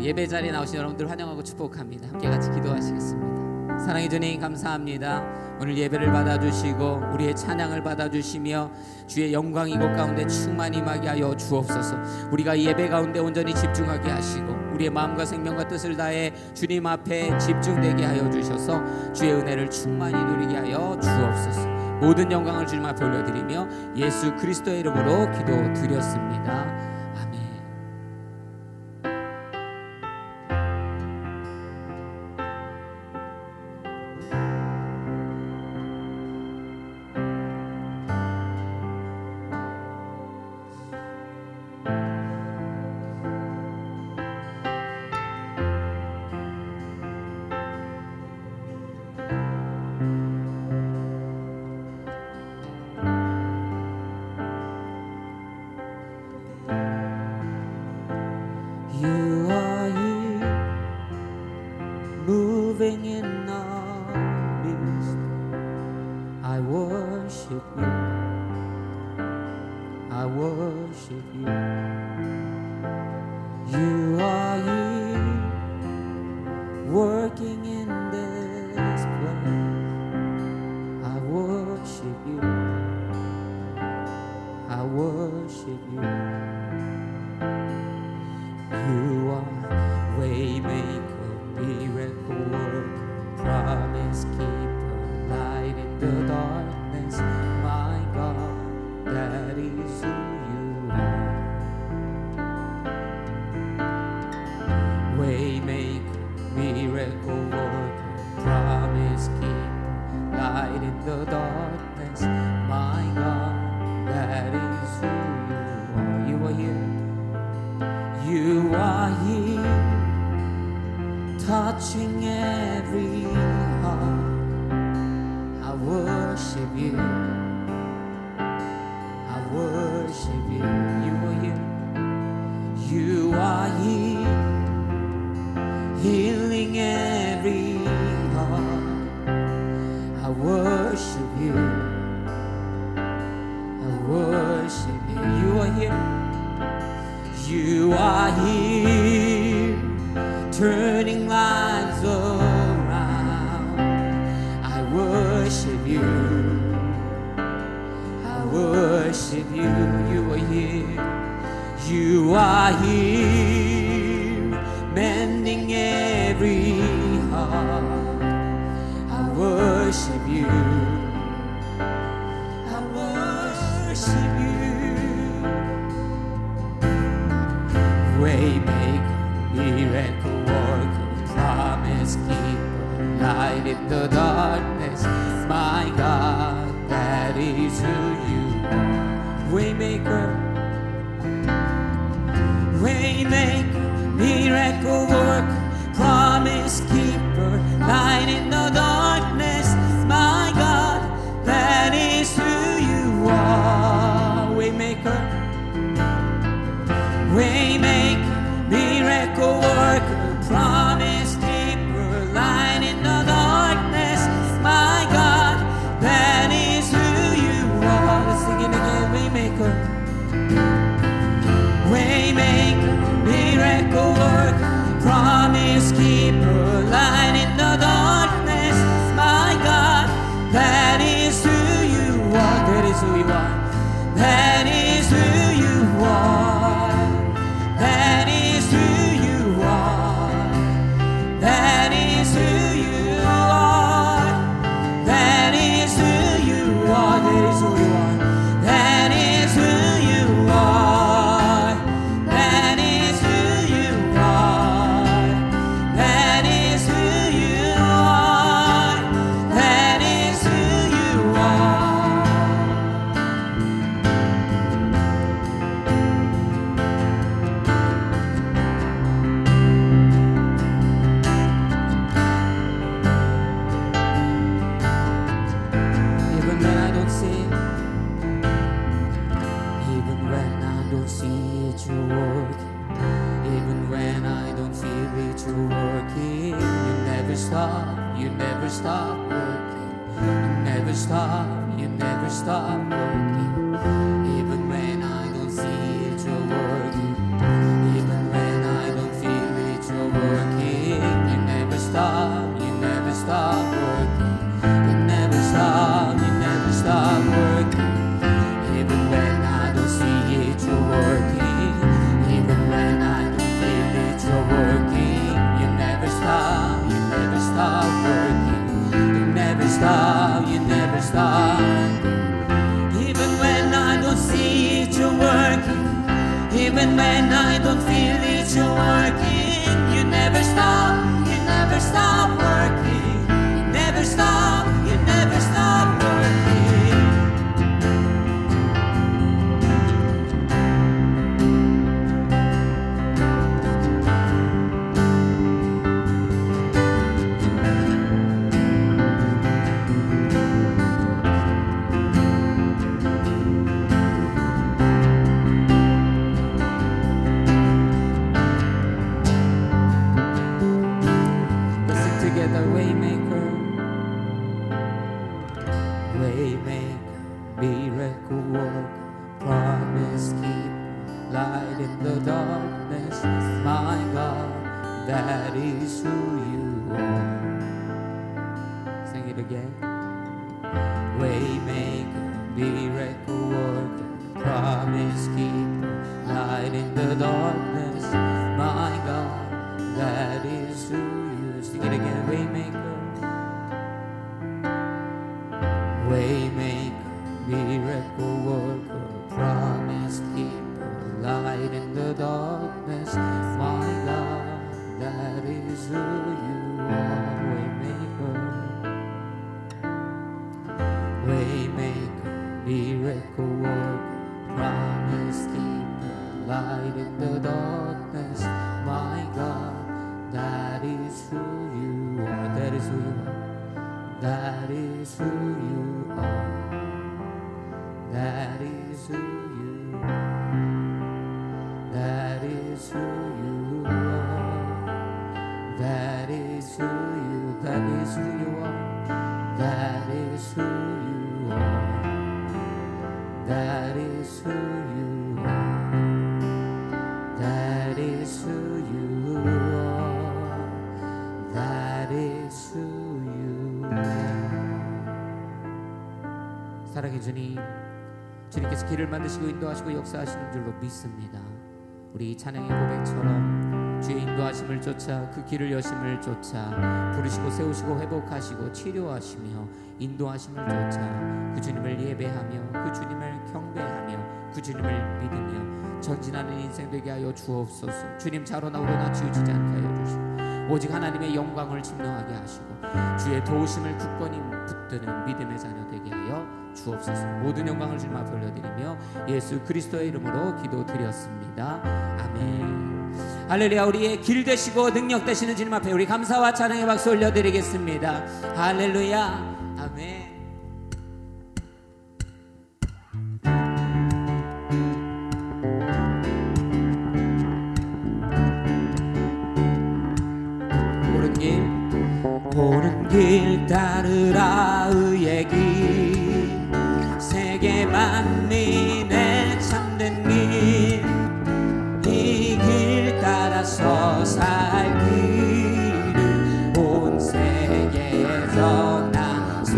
예배 자리에 나오신 여러분들 환영하고 축복합니다. 함께 같이 기도하시겠습니다. 사랑의 주님 감사합니다. 오늘 예배를 받아주시고 우리의 찬양을 받아주시며 주의 영광이 이곳 가운데 충만히 임하게 하여 주옵소서. 우리가 이 예배 가운데 온전히 집중하게 하시고 우리의 마음과 생명과 뜻을 다해 주님 앞에 집중되게 하여 주셔서 주의 은혜를 충만히 누리게 하여 주옵소서. 모든 영광을 주님 앞에 올려드리며 예수 그리스도의 이름으로 기도드렸습니다. Moving in our midst, I worship you, I worship you. You are here, working in this place. I worship you, I worship you. You are waymaker, miracle worker, promise keeper, light in the darkness. My God, that is who you are. Waymaker, miracle worker, promise keeper, light in the darkness. My God, that is who you are. You are here. You are here, touching every heart. I worship you, I worship you. You are here, you are here, healing every heart. I worship you, I worship you. You are here, you are here, turning lives around. I worship you, I worship you. You are here, you are here, mending every heart. I worship you, I worship you. Waymaker, miracle worker, promise keeper, light in the darkness. My God, that is who you are. Waymaker, waymaker, miracle worker, promise keeper, light in the darkness. My God, that is who you are. Waymaker, waymaker, miracle worker, promise keeper, light in the darkness. My God, that is who you are. Let's sing it again. Waymaker, waymaker, miracle worker, promise keeper, light in the darkness. My God, that is who you are. That is who you are. That is who you are. That is who you are. That is who you are. That is who you are. That is who you are. That is who you are. That is who you are. That is who you are. That is who you are. Even when I don't see it, even when I don't see it, you're working. Even when I don't feel it, you're working. You never stop, you never stop working. You never stop, you never stop working. Even when I don't see it, you're working. Even when I don't feel it, Even when I don't feel it, you're working. You never stop working. You never stop working. Miracle work, promise keep, light in the darkness, my God, that is who you are. Sing it again. Waymaker, miracle worker, promise keep, light in the darkness, my God, that is who you. Sing it again. Waymaker, waymaker, miracle worker, promise keeper, light in the darkness, my God, that is who you are. Waymaker, miracle worker, promise keeper, light in the darkness, my God, that is who you are. That is who you are. That is who you are. That is who you are. That is who you are. That is who you. That is who you are. That is who you are. That is who you are. That is who you are. That is who you are. 사랑해 주님, 주님께서 길을 만드시고 인도하시고 역사하시는 줄로 믿습니다. 우리 찬양의 고백처럼 주의 인도하심을 쫓아 그 길을 여심을 쫓아 부르시고 세우시고 회복하시고 치료하시며 인도하심을 쫓아 그 주님을 예배하며 그 주님을 경배하며 그 주님을 믿으며 전진하는 인생 되게 하여 주옵소서. 주님 자로나 우러나 치우치지 않게 하여 주시고 오직 하나님의 영광을 침노하게 하시고 주의 도우심을 굳건히 붙드는 믿음의 자녀 되게 하여 주옵소서. 모든 영광을 주님 앞에 올려드리며 예수 그리스도의 이름으로 기도드렸습니다. 아멘. 할렐루야. 우리의 길 되시고 능력 되시는 주님 앞에 우리 감사와 찬양의 박수 올려드리겠습니다. 할렐루야. 아멘. 옳은 길 따르라 의의 길 세계 만민의 참된 길 이 길 따라서 살 길을 온 세계에서 나세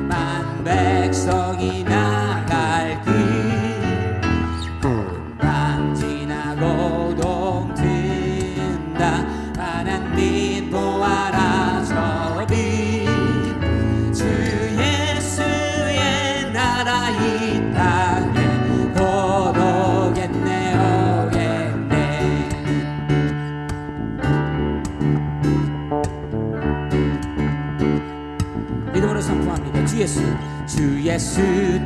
만 백성이 나갈 길 금방 지나고 동튼다 하나님 보아라 저비 주 예수의 나라 이 땅에 곧 오겠네 오겠네. 믿음으로 선포합니다. 주 예수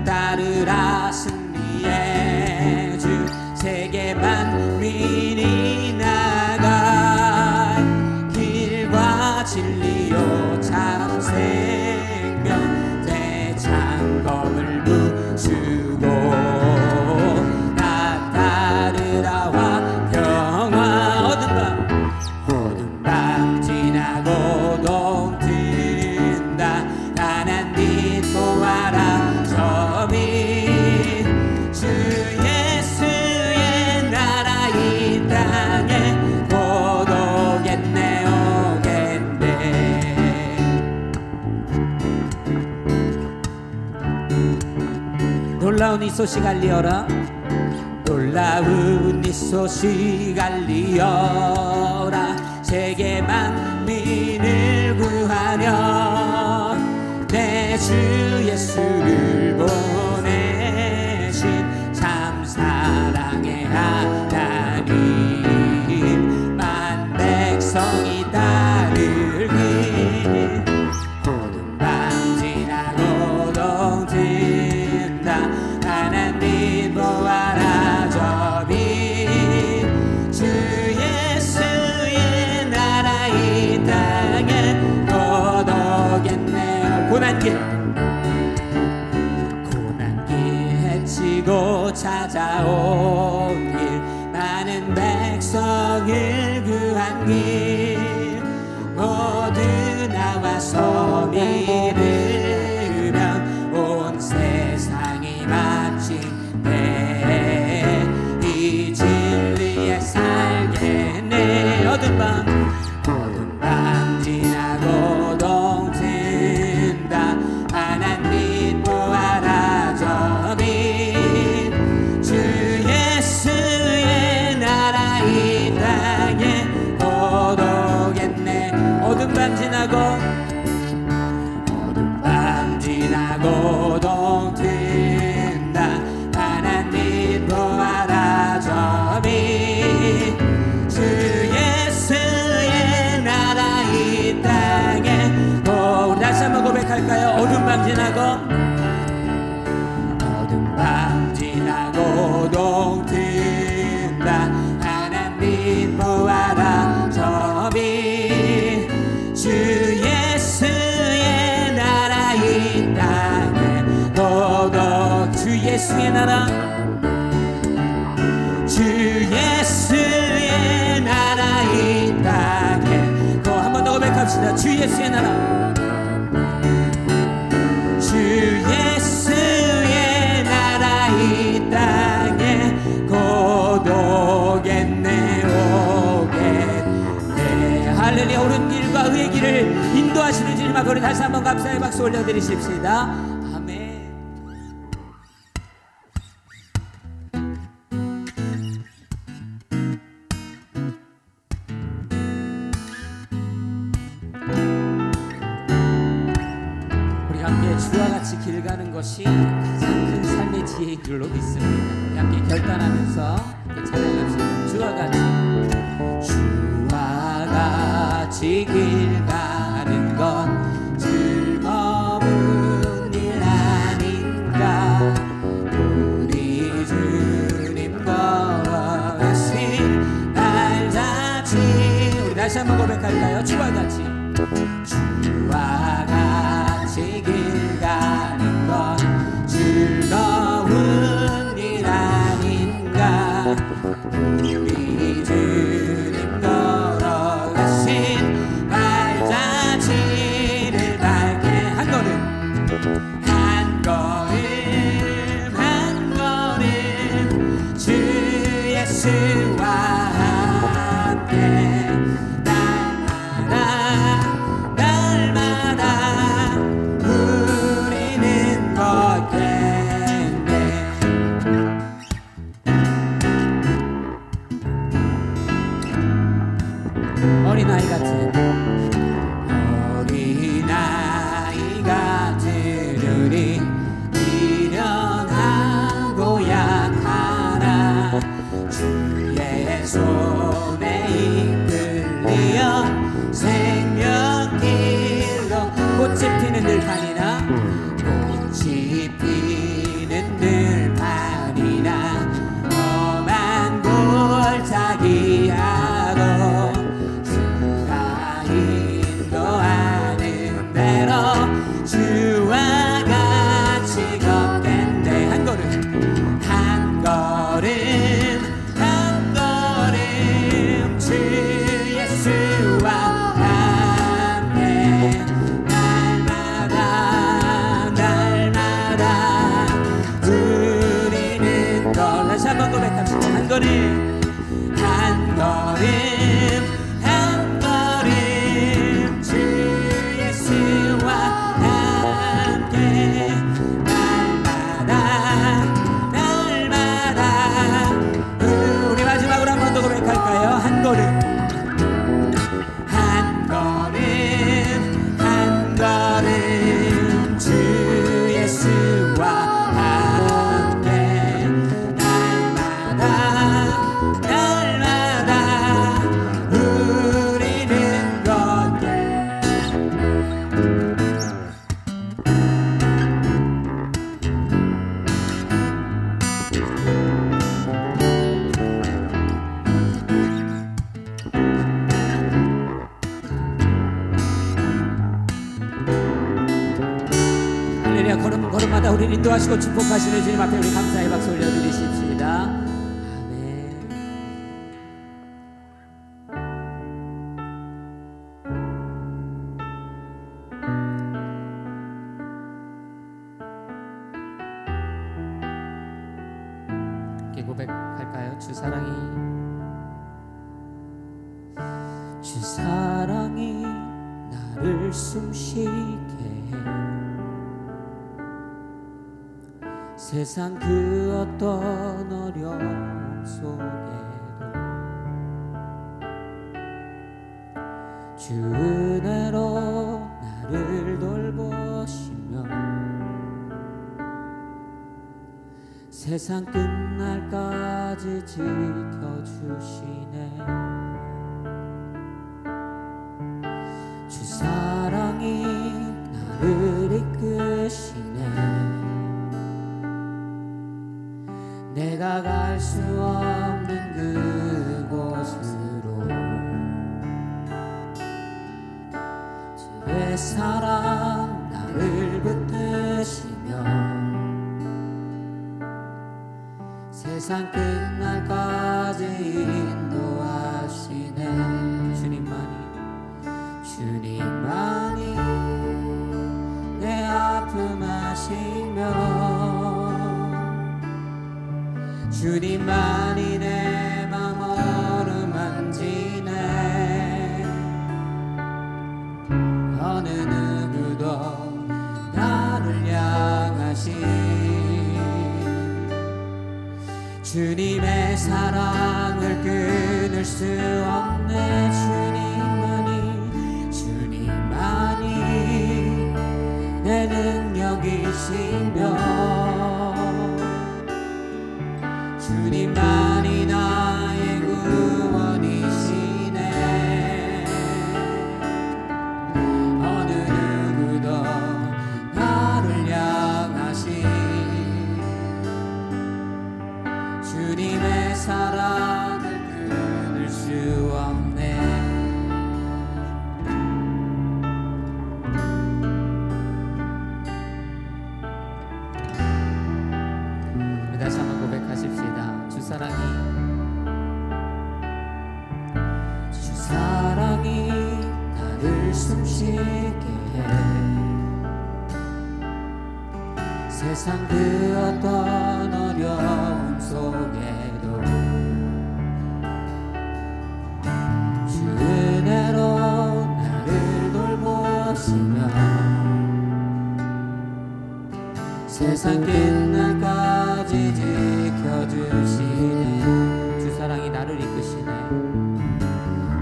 따르라 승리의 주 세계 만민이 나가 진리요 참 생명 대장검을 부수고 나 따르라와 평화 어두운 밤 지나고 동튼다 하나님 보아라 저미 주 예수의 나라 이 땅에 곧 오겠네 놀라운 이 소식 알리어라 놀라운 이 소식 알리어라 세계 만민을 구하려 내 주 예수를 보내신 참 사랑의 함께 고난길 헤치고 찾아온 길 많은 백성을 구한 길 모두 나와서 믿으면 온 세상이 마침내 이 진리에 살겠네. 어둠 밤 지나고 동튼다 하나님 보아라 저빛 주 예수의 나라 이 땅에 곧 오겠네. 어둠 밤 지나고 동튼다 하나님 보아라 저빛 주 예수의 나라 이 땅에 우리 다시 한번 고백할까요? 어둠 밤 지나고 동튼다 하나님 보아라 저빛 주 예수의 나라 이 땅에 곧 주 예수의 나라 주 예수의 나라 이 땅에 한 번 더 고백합시다. 주 예수의 나라 주 예수의 나라 이 땅에 곧 오겠네. 할렐루야. 옳은 길과 의의 길을 인도하시는 주님 앞에 우리 다시 한번 감사의 박수 올려드리십시다. 아멘. 우리가 함께 주와 같이 길 가는 것이 가장 큰 삶의 지혜인 줄로 믿습니다. 우리 함께 결단하면서 찬양합시다. 주와 같이 길 가는 건 즐거운 일 아닌가. 우리 주님 걸어가신 날 자치 우리 다시 한번 고백할까요? 주와 같이 길 가는 건 즐거운 일 아닌가. 우리 주님 걸어가신 발자취를 밟게 한 걸음 주 예수와 함께 날마다 우리는 걷겠네. 어린아이 같은 우리 미련하고 약하나 주의 손에 이끌리어 생명길로 꽃이 피는 들판이나 험한 골짜기하고 주가 인도하는 대로 주와 같이 걷겠네. 한 걸음 감사합니다. 우리 인도하시고 축복하시는 주님 앞에 우리 감사의 박수 올려드리십시다. 아멘. 이렇게 고백할까요? 주 사랑이 나를 숨쉬게 해. 세상 그 어떤 어려움 속에도 주 은혜로 나를 돌보시며 세상 끝날까지 지켜주시네. 주 사랑이 나를 이끄시네. 내가 갈 수 없는 그곳으로 주의 사랑 나를 붙드시며 세상 끝날까지 인도하시네. 주님만이 내 아픔 아시며 주님만이 내 맘 어루만지네. 어느 누구도 나를 향하신 주님의 사랑을 끊을 수 없네. 주님만이 내 능력이시며 주님만이 나의 구원이시네. 어느 누구도 나를 향하신 주님의 사랑을 끊을 수 없네. 다시 한번 고백하십시다. 주 사랑이 나를 숨쉬게 해. 세상 그 어떤 어려움 속에도 주 은혜로 나를 돌보시며 세상 끝날까지 지켜주시네. 주 사랑이 나를 이끄시네.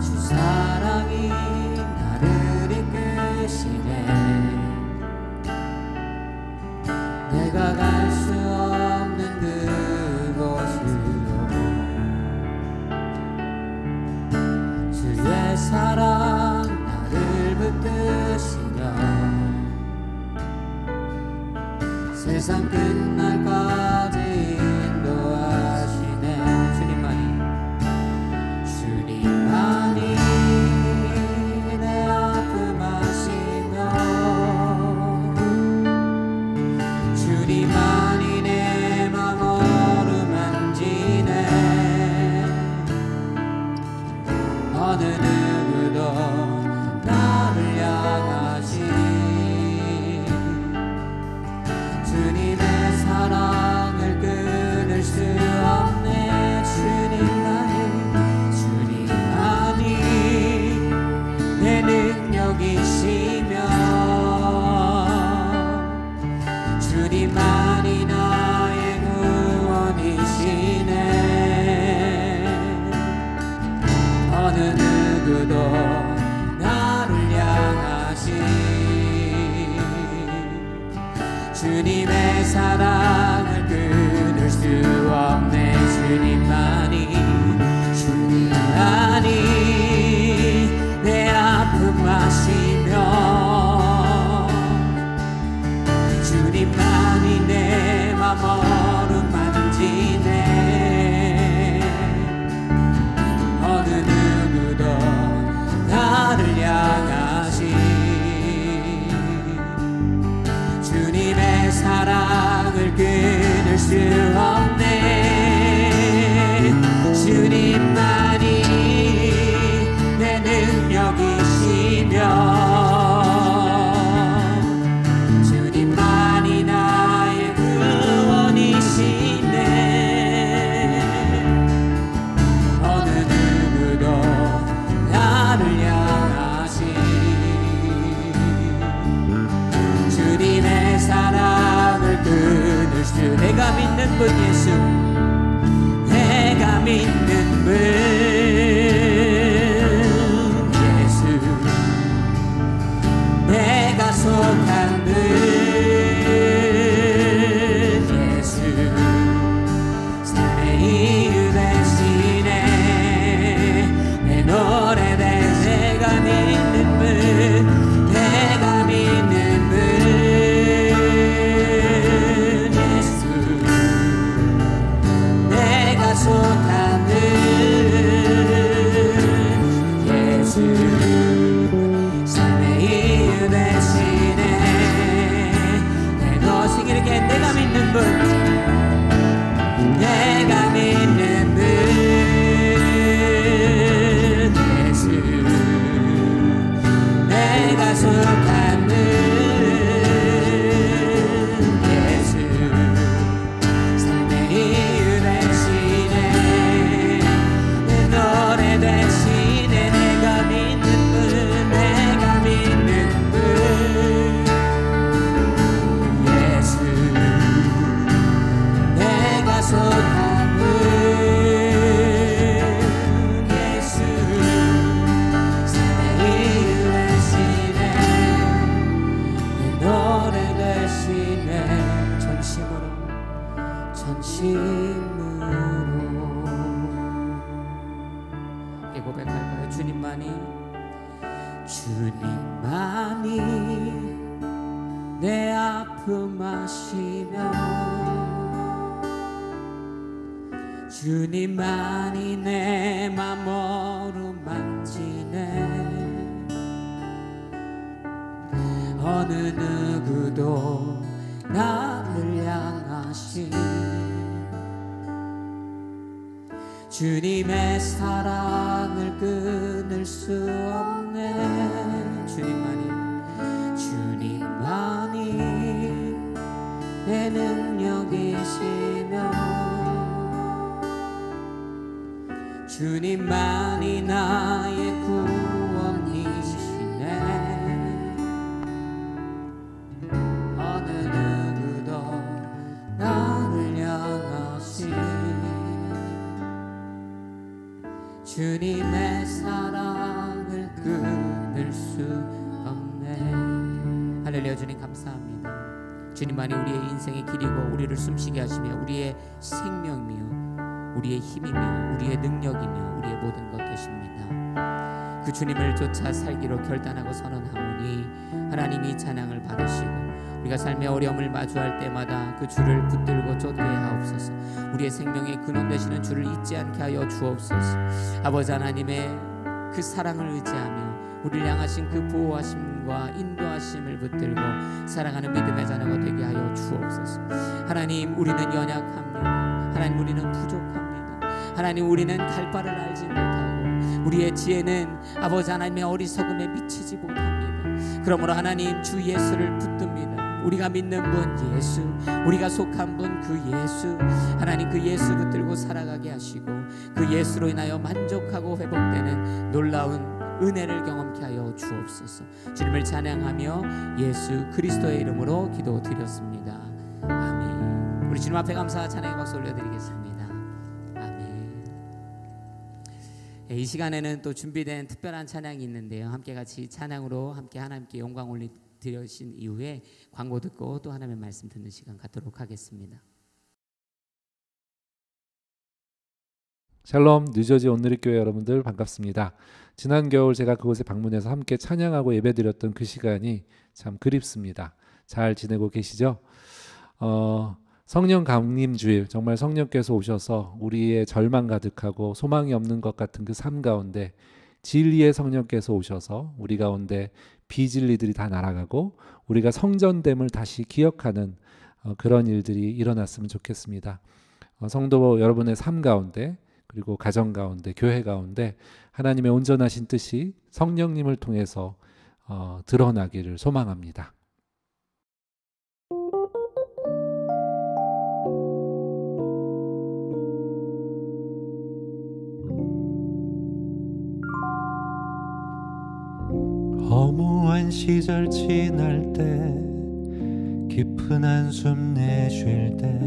주 사랑이 나를 이끄시네. 내가 갈 수 없는 그곳으로 주의 사랑 나를 붙드시며 세상 끝날까지 인도하시네. 주님만이 내 아픔 아시며 주님만이 내 맘 어루만지네. 어느 누구도 나를 향하신 주님의 사랑을 끊을 수 없네. 주님만이 내 능력이시며 주님만이 나의 구원이시네. 어느 누구도 나를 향하신 주님의 사랑을 끊을 수 없네. 주님만이 내 아픔 아시며 주님만이 내 맘 어루만지네. 어느 누구도 나를 향하신 주님의 사랑 함께 고백할까요? 주님만이 내 아픔 아시며 주님만이 내 맘 어루만지네 어느 누구도 나를 향하신 주님의 사랑을 끊을 수 없네 주님만이 내 능력이시며 주님만이 나의 구원이시네 어느 누구도 나를 향하신 주님의 사랑을 끊을 수 없네. 할렐루야. 주님 감사합니다. 주님만이 우리의 인생의 길이고 우리를 숨쉬게 하시며 우리의 생명이며 우리의 힘이며 우리의 능력이며 우리의 모든 것 되십니다. 그 주님을 쫓아 살기로 결단하고 선언하오니 하나님이 찬양을 받으시고 우리가 삶의 어려움을 마주할 때마다 그 주를 붙들고 쫓게 하옵소서. 우리의 생명의 근원 되시는 주를 잊지 않게 하여 주옵소서. 아버지 하나님의 그 사랑을 의지하며 우리를 향하신 그 보호하심과 인도하심을 붙들고 사랑하는 믿음의 자녀가 되게 하여 주옵소서. 하나님 우리는 연약합니다. 하나님 우리는 부족합니다. 하나님 우리는 갈 바를 알지 못하고 우리의 지혜는 아버지 하나님의 어리석음에 미치지 못합니다. 그러므로 하나님 주 예수를 붙듭니다. 우리가 믿는 분 예수, 우리가 속한 분 그 예수, 하나님 그 예수 붙들고 살아가게 하시고 그 예수로 인하여 만족하고 회복되는 놀라운 은혜를 경험케 하여 주옵소서. 주님을 찬양하며 예수 그리스도의 이름으로 기도드렸습니다. 아멘. 우리 주님 앞에 감사와 찬양의 박수 올려드리겠습니다. 이 시간에는 또 준비된 특별한 찬양이 있는데요. 함께 같이 찬양으로 함께 하나님께 영광 올려드리신 이후에 광고 듣고 또 하나님의 말씀 듣는 시간 갖도록 하겠습니다. 샬롬 뉴저지 온누리교회 여러분들 반갑습니다. 지난 겨울 제가 그곳에 방문해서 함께 찬양하고 예배드렸던 그 시간이 참 그립습니다. 잘 지내고 계시죠? 성령 강림주일, 정말 성령께서 오셔서 우리의 절망 가득하고 소망이 없는 것 같은 그 삶 가운데 진리의 성령께서 오셔서 우리 가운데 비진리들이 다 날아가고 우리가 성전됨을 다시 기억하는 그런 일들이 일어났으면 좋겠습니다. 성도 여러분의 삶 가운데 그리고 가정 가운데 교회 가운데 하나님의 온전하신 뜻이 성령님을 통해서 드러나기를 소망합니다. 허무한 시절 지날 때 깊은 한숨 내쉴 때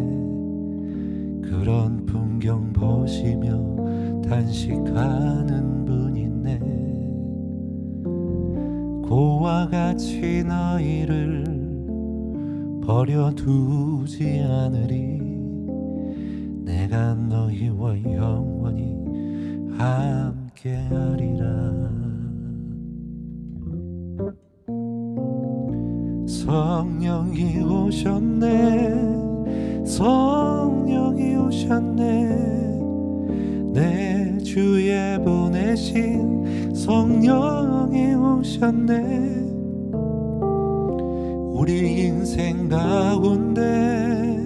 그런 풍경 보시며 단식하는 분 있네. 고와 같이 너희를 버려두지 않으리. 내가 너희와 영원히 함께하리라. 성령이 오셨네. 성령이 오셨네. 내 주에 보내신 성령이 오셨네. 우리 인생 가운데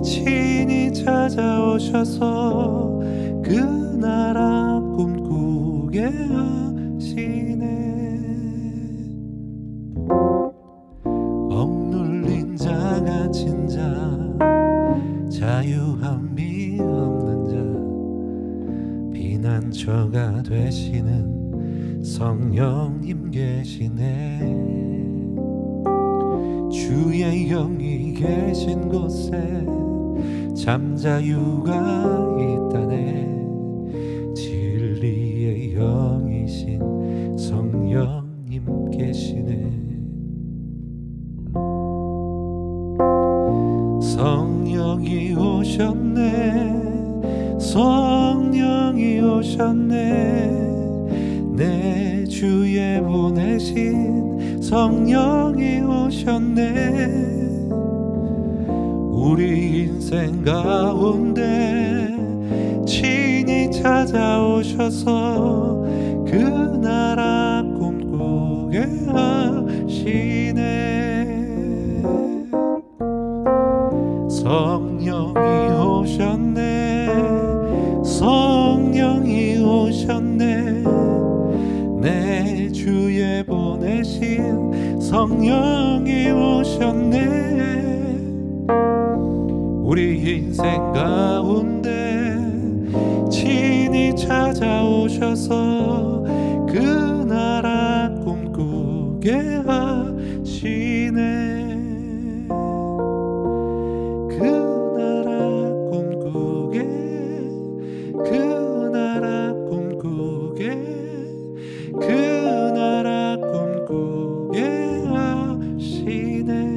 친히 찾아오셔서 그 나라 꿈꾸게 하시네. 억눌린 자 갇힌 자 자유함이 없는 자 피난처가 되시는 성령님 계시네. 주의 영이 계신 곳에 잠자유가 있다네. 진리의 영이신 성령님 계시네. 성령이 오셨네. 성령이 오셨네. 내 주에 보내신 성령이 오셨네. 우리 인생 가운데 친히 찾아오셔서 그 나라 꿈꾸게 하시네. 성령이 오셨네. 성령이 오셨네. 내 주에 보내신 성령이 오셨네. 우리 인생 가운데 친히 찾아오셔서 그 나라 꿈꾸게 하시네. 그 나라 꿈꾸게, 그 나라 꿈꾸게, 그 나라 꿈꾸게 하시네.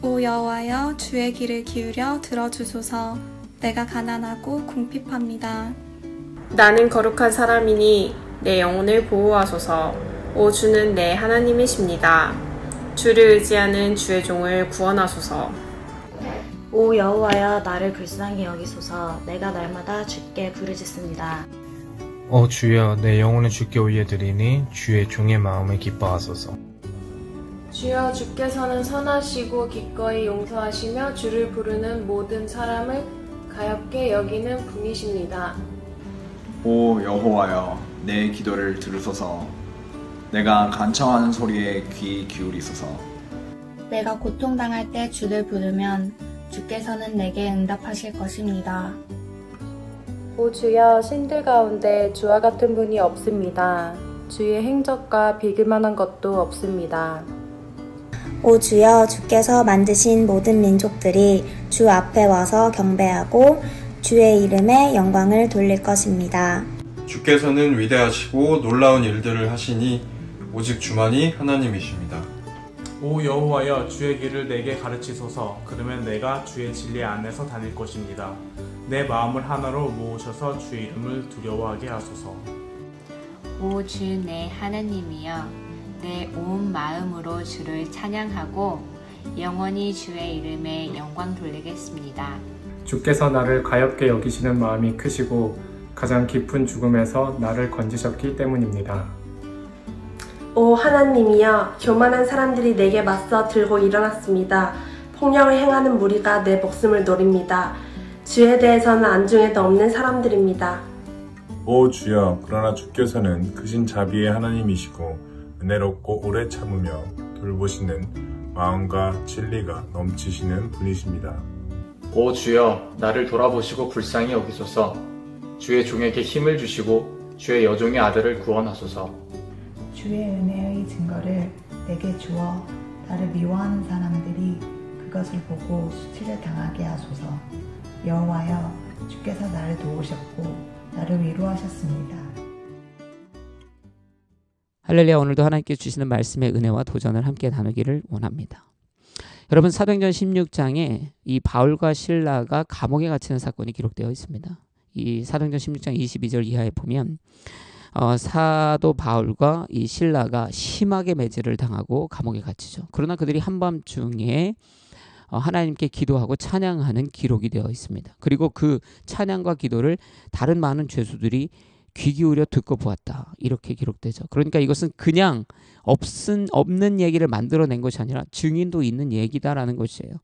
오 여호와여, 주의 귀를 기울여 들어주소서. 내가 가난하고 궁핍합니다. 나는 거룩한 사람이니 내 영혼을 보호하소서. 오 주는 내 하나님이십니다. 주를 의지하는 주의 종을 구원하소서. 오 여호와여, 나를 불쌍히 여기소서. 내가 날마다 주께 부르짖습니다. 오 주여, 내 영혼을 주께 올려드리니 주의 종의 마음을 기뻐하소서. 주여, 주께서는 선하시고 기꺼이 용서하시며 주를 부르는 모든 사람을 가엾게 여기는 분이십니다. 오 여호와여, 내 기도를 들으소서. 내가 간청하는 소리에 귀 기울이소서. 내가 고통당할 때 주를 부르면 주께서는 내게 응답하실 것입니다. 오 주여, 신들 가운데 주와 같은 분이 없습니다. 주의 행적과 비길 만한 것도 없습니다. 오 주여, 주께서 만드신 모든 민족들이 주 앞에 와서 경배하고 주의 이름에 영광을 돌릴 것입니다. 주께서는 위대하시고 놀라운 일들을 하시니 오직 주만이 하나님이십니다. 오 여호와여, 주의 길을 내게 가르치소서. 그러면 내가 주의 진리 안에서 다닐 것입니다. 내 마음을 하나로 모으셔서 주의 이름을 두려워하게 하소서. 오 주 내 하나님이여, 내 온 마음으로 주를 찬양하고 영원히 주의 이름에 영광 돌리겠습니다. 주께서 나를 가엾게 여기시는 마음이 크시고 가장 깊은 죽음에서 나를 건지셨기 때문입니다. 오 하나님이여, 교만한 사람들이 내게 맞서 들고 일어났습니다. 폭력을 행하는 무리가 내 목숨을 노립니다. 주에 대해서는 안중에도 없는 사람들입니다. 오 주여, 그러나 주께서는 크신 자비의 하나님이시고 은혜롭고 오래 참으며 돌보시는 마음과 진리가 넘치시는 분이십니다. 오 주여, 나를 돌아보시고 불쌍히 여기소서. 주의 종에게 힘을 주시고 주의 여종의 아들을 구원하소서. 주의 은혜의 증거를 내게 주어 나를 미워하는 사람들이 그것을 보고 수치를 당하게 하소서. 여호와여, 주께서 나를 도우셨고 나를 위로하셨습니다. 할렐루야. 오늘도 하나님께 주시는 말씀의 은혜와 도전을 함께 나누기를 원합니다. 여러분, 사도행전 16장에 이 바울과 실라가 감옥에 갇히는 사건이 기록되어 있습니다. 이 사도행전 16장 22절 이하에 보면 사도 바울과 이 실라가 심하게 매질을 당하고 감옥에 갇히죠. 그러나 그들이 한밤중에 하나님께 기도하고 찬양하는 기록이 되어 있습니다. 그리고 그 찬양과 기도를 다른 많은 죄수들이 귀 기울여 듣고 보았다. 이렇게 기록되죠. 그러니까 이것은 그냥 없는 얘기를 만들어낸 것이 아니라 증인도 있는 얘기다라는 것이에요.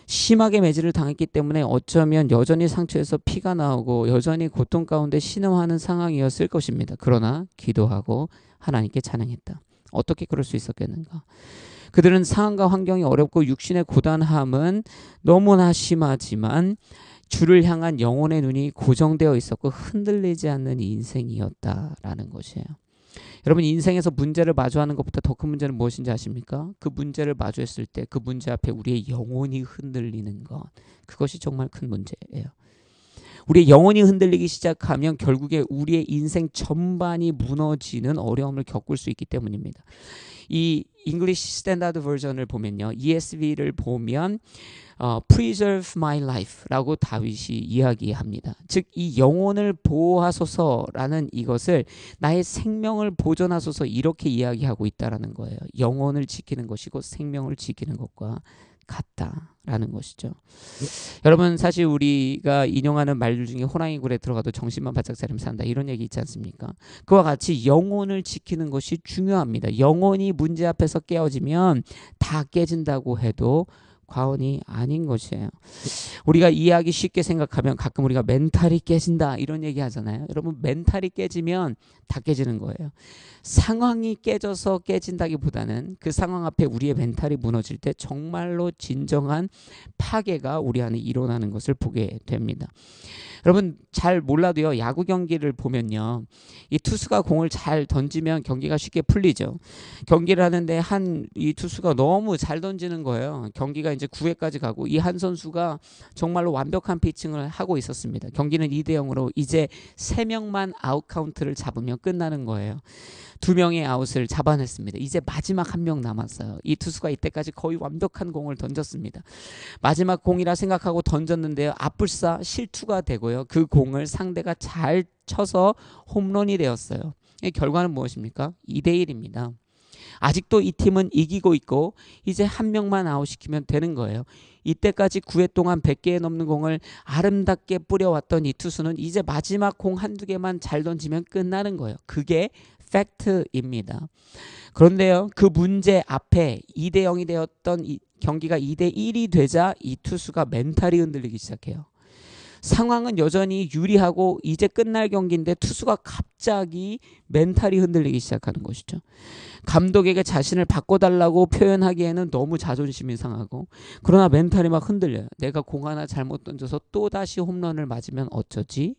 심하게 매질을 당했기 때문에 어쩌면 여전히 상처에서 피가 나오고 여전히 고통 가운데 신음하는 상황이었을 것입니다. 그러나 기도하고 하나님께 찬양했다. 어떻게 그럴 수 있었겠는가? 그들은 상황과 환경이 어렵고 육신의 고단함은 너무나 심하지만 주를 향한 영혼의 눈이 고정되어 있었고 흔들리지 않는 인생이었다라는 것이에요. 여러분, 인생에서 문제를 마주하는 것보다 더 큰 문제는 무엇인지 아십니까? 그 문제를 마주했을 때 그 문제 앞에 우리의 영혼이 흔들리는 것, 그것이 정말 큰 문제예요. 우리의 영혼이 흔들리기 시작하면 결국에 우리의 인생 전반이 무너지는 어려움을 겪을 수 있기 때문입니다. 이 English Standard Version을 보면요, ESV를 보면 Preserve my life라고 다윗이 이야기합니다. 즉 이 영혼을 보호하소서라는 이것을 나의 생명을 보존하소서 이렇게 이야기하고 있다라는 거예요. 영혼을 지키는 것이고 생명을 지키는 것과 같다라는 것이죠. 여러분, 사실 우리가 인용하는 말들 중에 호랑이 굴에 들어가도 정신만 바짝 차리면 산다 이런 얘기 있지 않습니까? 그와 같이 영혼을 지키는 것이 중요합니다. 영혼이 문제 앞에서 깨어지면 다 깨진다고 해도 과언이 아닌 것이에요. 우리가 이해하기 쉽게 생각하면 가끔 우리가 멘탈이 깨진다 이런 얘기 하잖아요. 여러분, 멘탈이 깨지면 다 깨지는 거예요. 상황이 깨져서 깨진다기보다는 그 상황 앞에 우리의 멘탈이 무너질 때 정말로 진정한 파괴가 우리 안에 일어나는 것을 보게 됩니다. 여러분, 잘 몰라도요, 야구 경기를 보면요, 이 투수가 공을 잘 던지면 경기가 쉽게 풀리죠. 경기를 하는데 이 투수가 너무 잘 던지는 거예요. 경기가 이제 9회까지 가고 이 한 선수가 정말로 완벽한 피칭을 하고 있었습니다. 경기는 2대0으로 이제 3명만 아웃 카운트를 잡으면 끝나는 거예요. 2명의 아웃을 잡아냈습니다. 이제 마지막 1명 남았어요. 이 투수가 이때까지 거의 완벽한 공을 던졌습니다. 마지막 공이라 생각하고 던졌는데요, 앞불사 실투가 되고요, 그 공을 상대가 잘 쳐서 홈런이 되었어요. 이 결과는 무엇입니까? 2대1입니다. 아직도 이 팀은 이기고 있고 이제 1명만 아웃시키면 되는 거예요. 이때까지 9회 동안 100개에 넘는 공을 아름답게 뿌려왔던 이 투수는 이제 마지막 공 한두 개만 잘 던지면 끝나는 거예요. 그게 팩트입니다. 그런데요, 그 문제 앞에 2대0이 되었던 이 경기가 2대1이 되자 이 투수가 멘탈이 흔들리기 시작해요. 상황은 여전히 유리하고 이제 끝날 경기인데 투수가 갑자기 멘탈이 흔들리기 시작하는 것이죠. 감독에게 자신을 바꿔달라고 표현하기에는 너무 자존심이 상하고, 그러나 멘탈이 막 흔들려요. 내가 공 하나 잘못 던져서 또다시 홈런을 맞으면 어쩌지?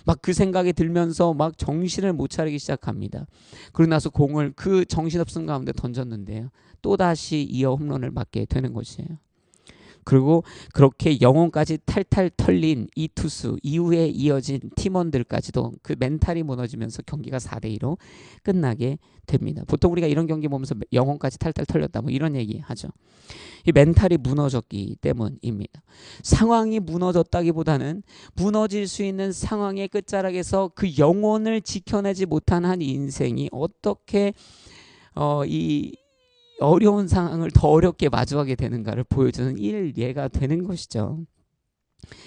막 그 생각이 들면서 막 정신을 못 차리기 시작합니다. 그러고 나서 공을 그 정신없음 가운데 던졌는데요, 또다시 이어 홈런을 맞게 되는 것이에요. 그리고 그렇게 영혼까지 탈탈 털린 이 투수, 이후에 이어진 팀원들까지도 그 멘탈이 무너지면서 경기가 4대2로 끝나게 됩니다. 보통 우리가 이런 경기 보면서 영혼까지 탈탈 털렸다 뭐 이런 얘기 하죠. 이 멘탈이 무너졌기 때문입니다. 상황이 무너졌다기보다는 무너질 수 있는 상황의 끝자락에서 그 영혼을 지켜내지 못한 한 인생이 어떻게 이 어려운 상황을 더 어렵게 마주하게 되는가를 보여주는 일예가 되는 것이죠.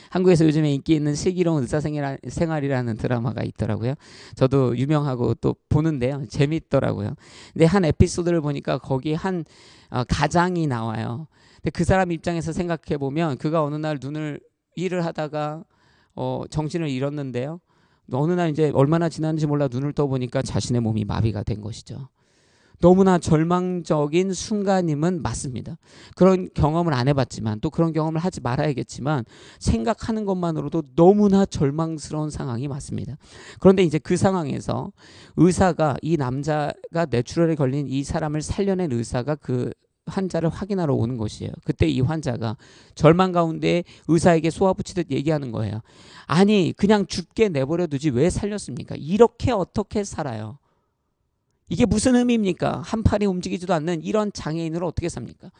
한국에서 요즘에 인기 있는 슬기로운 의사생활이라는 드라마가 있더라고요. 저도 유명하고 또 보는데요, 재밌더라고요. 근데 한 에피소드를 보니까 거기 한 가장이 나와요. 근데 그 사람 입장에서 생각해 보면 그가 어느 날 일을 하다가 정신을 잃었는데요, 어느 날 이제 얼마나 지났는지 몰라 눈을 떠보니까 자신의 몸이 마비가 된 것이죠. 너무나 절망적인 순간임은 맞습니다. 그런 경험을 안 해봤지만, 또 그런 경험을 하지 말아야겠지만, 생각하는 것만으로도 너무나 절망스러운 상황이 맞습니다. 그런데 이제 그 상황에서 의사가, 이 남자가 뇌출혈에 걸린 이 사람을 살려낸 의사가 그 환자를 확인하러 오는 것이에요. 그때 이 환자가 절망 가운데 의사에게 쏘아붙이듯 얘기하는 거예요. 아니, 그냥 죽게 내버려 두지 왜 살렸습니까? 이렇게 어떻게 살아요? 이게 무슨 의미입니까? 한 팔이 움직이지도 않는 이런 장애인으로 어떻게 삽니까?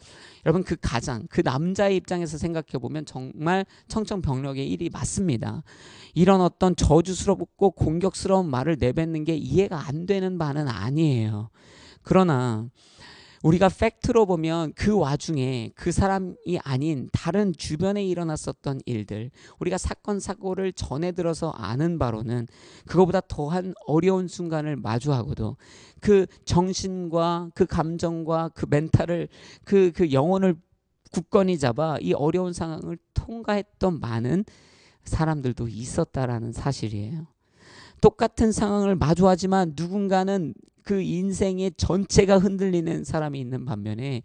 여러분, 그 가장, 그 남자의 입장에서 생각해보면 정말 청천벽력의 일이 맞습니다. 이런 어떤 저주스럽고 공격스러운 말을 내뱉는 게 이해가 안 되는 바는 아니에요. 그러나 우리가 팩트로 보면 그 와중에 그 사람이 아닌 다른 주변에 일어났었던 일들, 우리가 사건 사고를 전해 들어서 아는 바로는 그거보다 더한 어려운 순간을 마주하고도 그 정신과 그 감정과 그 멘탈을 그 영혼을 굳건히 잡아 이 어려운 상황을 통과했던 많은 사람들도 있었다라는 사실이에요. 똑같은 상황을 마주하지만 누군가는 그 인생의 전체가 흔들리는 사람이 있는 반면에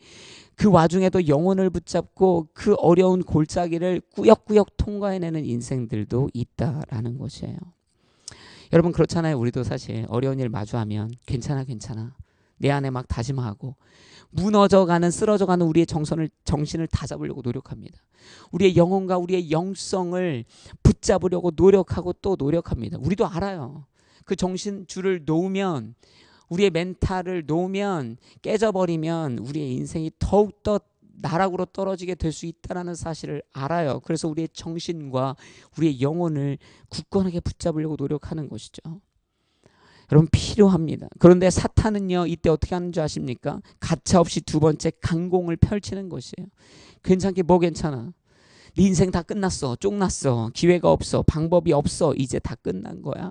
그 와중에도 영혼을 붙잡고 그 어려운 골짜기를 꾸역꾸역 통과해내는 인생들도 있다라는 것이에요. 여러분 그렇잖아요. 우리도 사실 어려운 일 마주하면 괜찮아 내 안에 막 다짐하고 무너져가는 쓰러져가는 우리의 정신을 다잡으려고 노력합니다. 우리의 영혼과 우리의 영성을 붙잡으려고 노력하고 또 노력합니다. 우리도 알아요. 그 정신줄을 놓으면 우리의 멘탈을 놓으면 깨져버리면 우리의 인생이 더욱더 나락으로 떨어지게 될 수 있다는 사실을 알아요. 그래서 우리의 정신과 우리의 영혼을 굳건하게 붙잡으려고 노력하는 것이죠. 여러분 필요합니다. 그런데 사탄은요 이때 어떻게 하는 줄 아십니까? 가차없이 두 번째 강공을 펼치는 것이에요. 괜찮게 뭐 괜찮아. 네 인생 다 끝났어. 쫑났어. 기회가 없어. 방법이 없어. 이제 다 끝난 거야.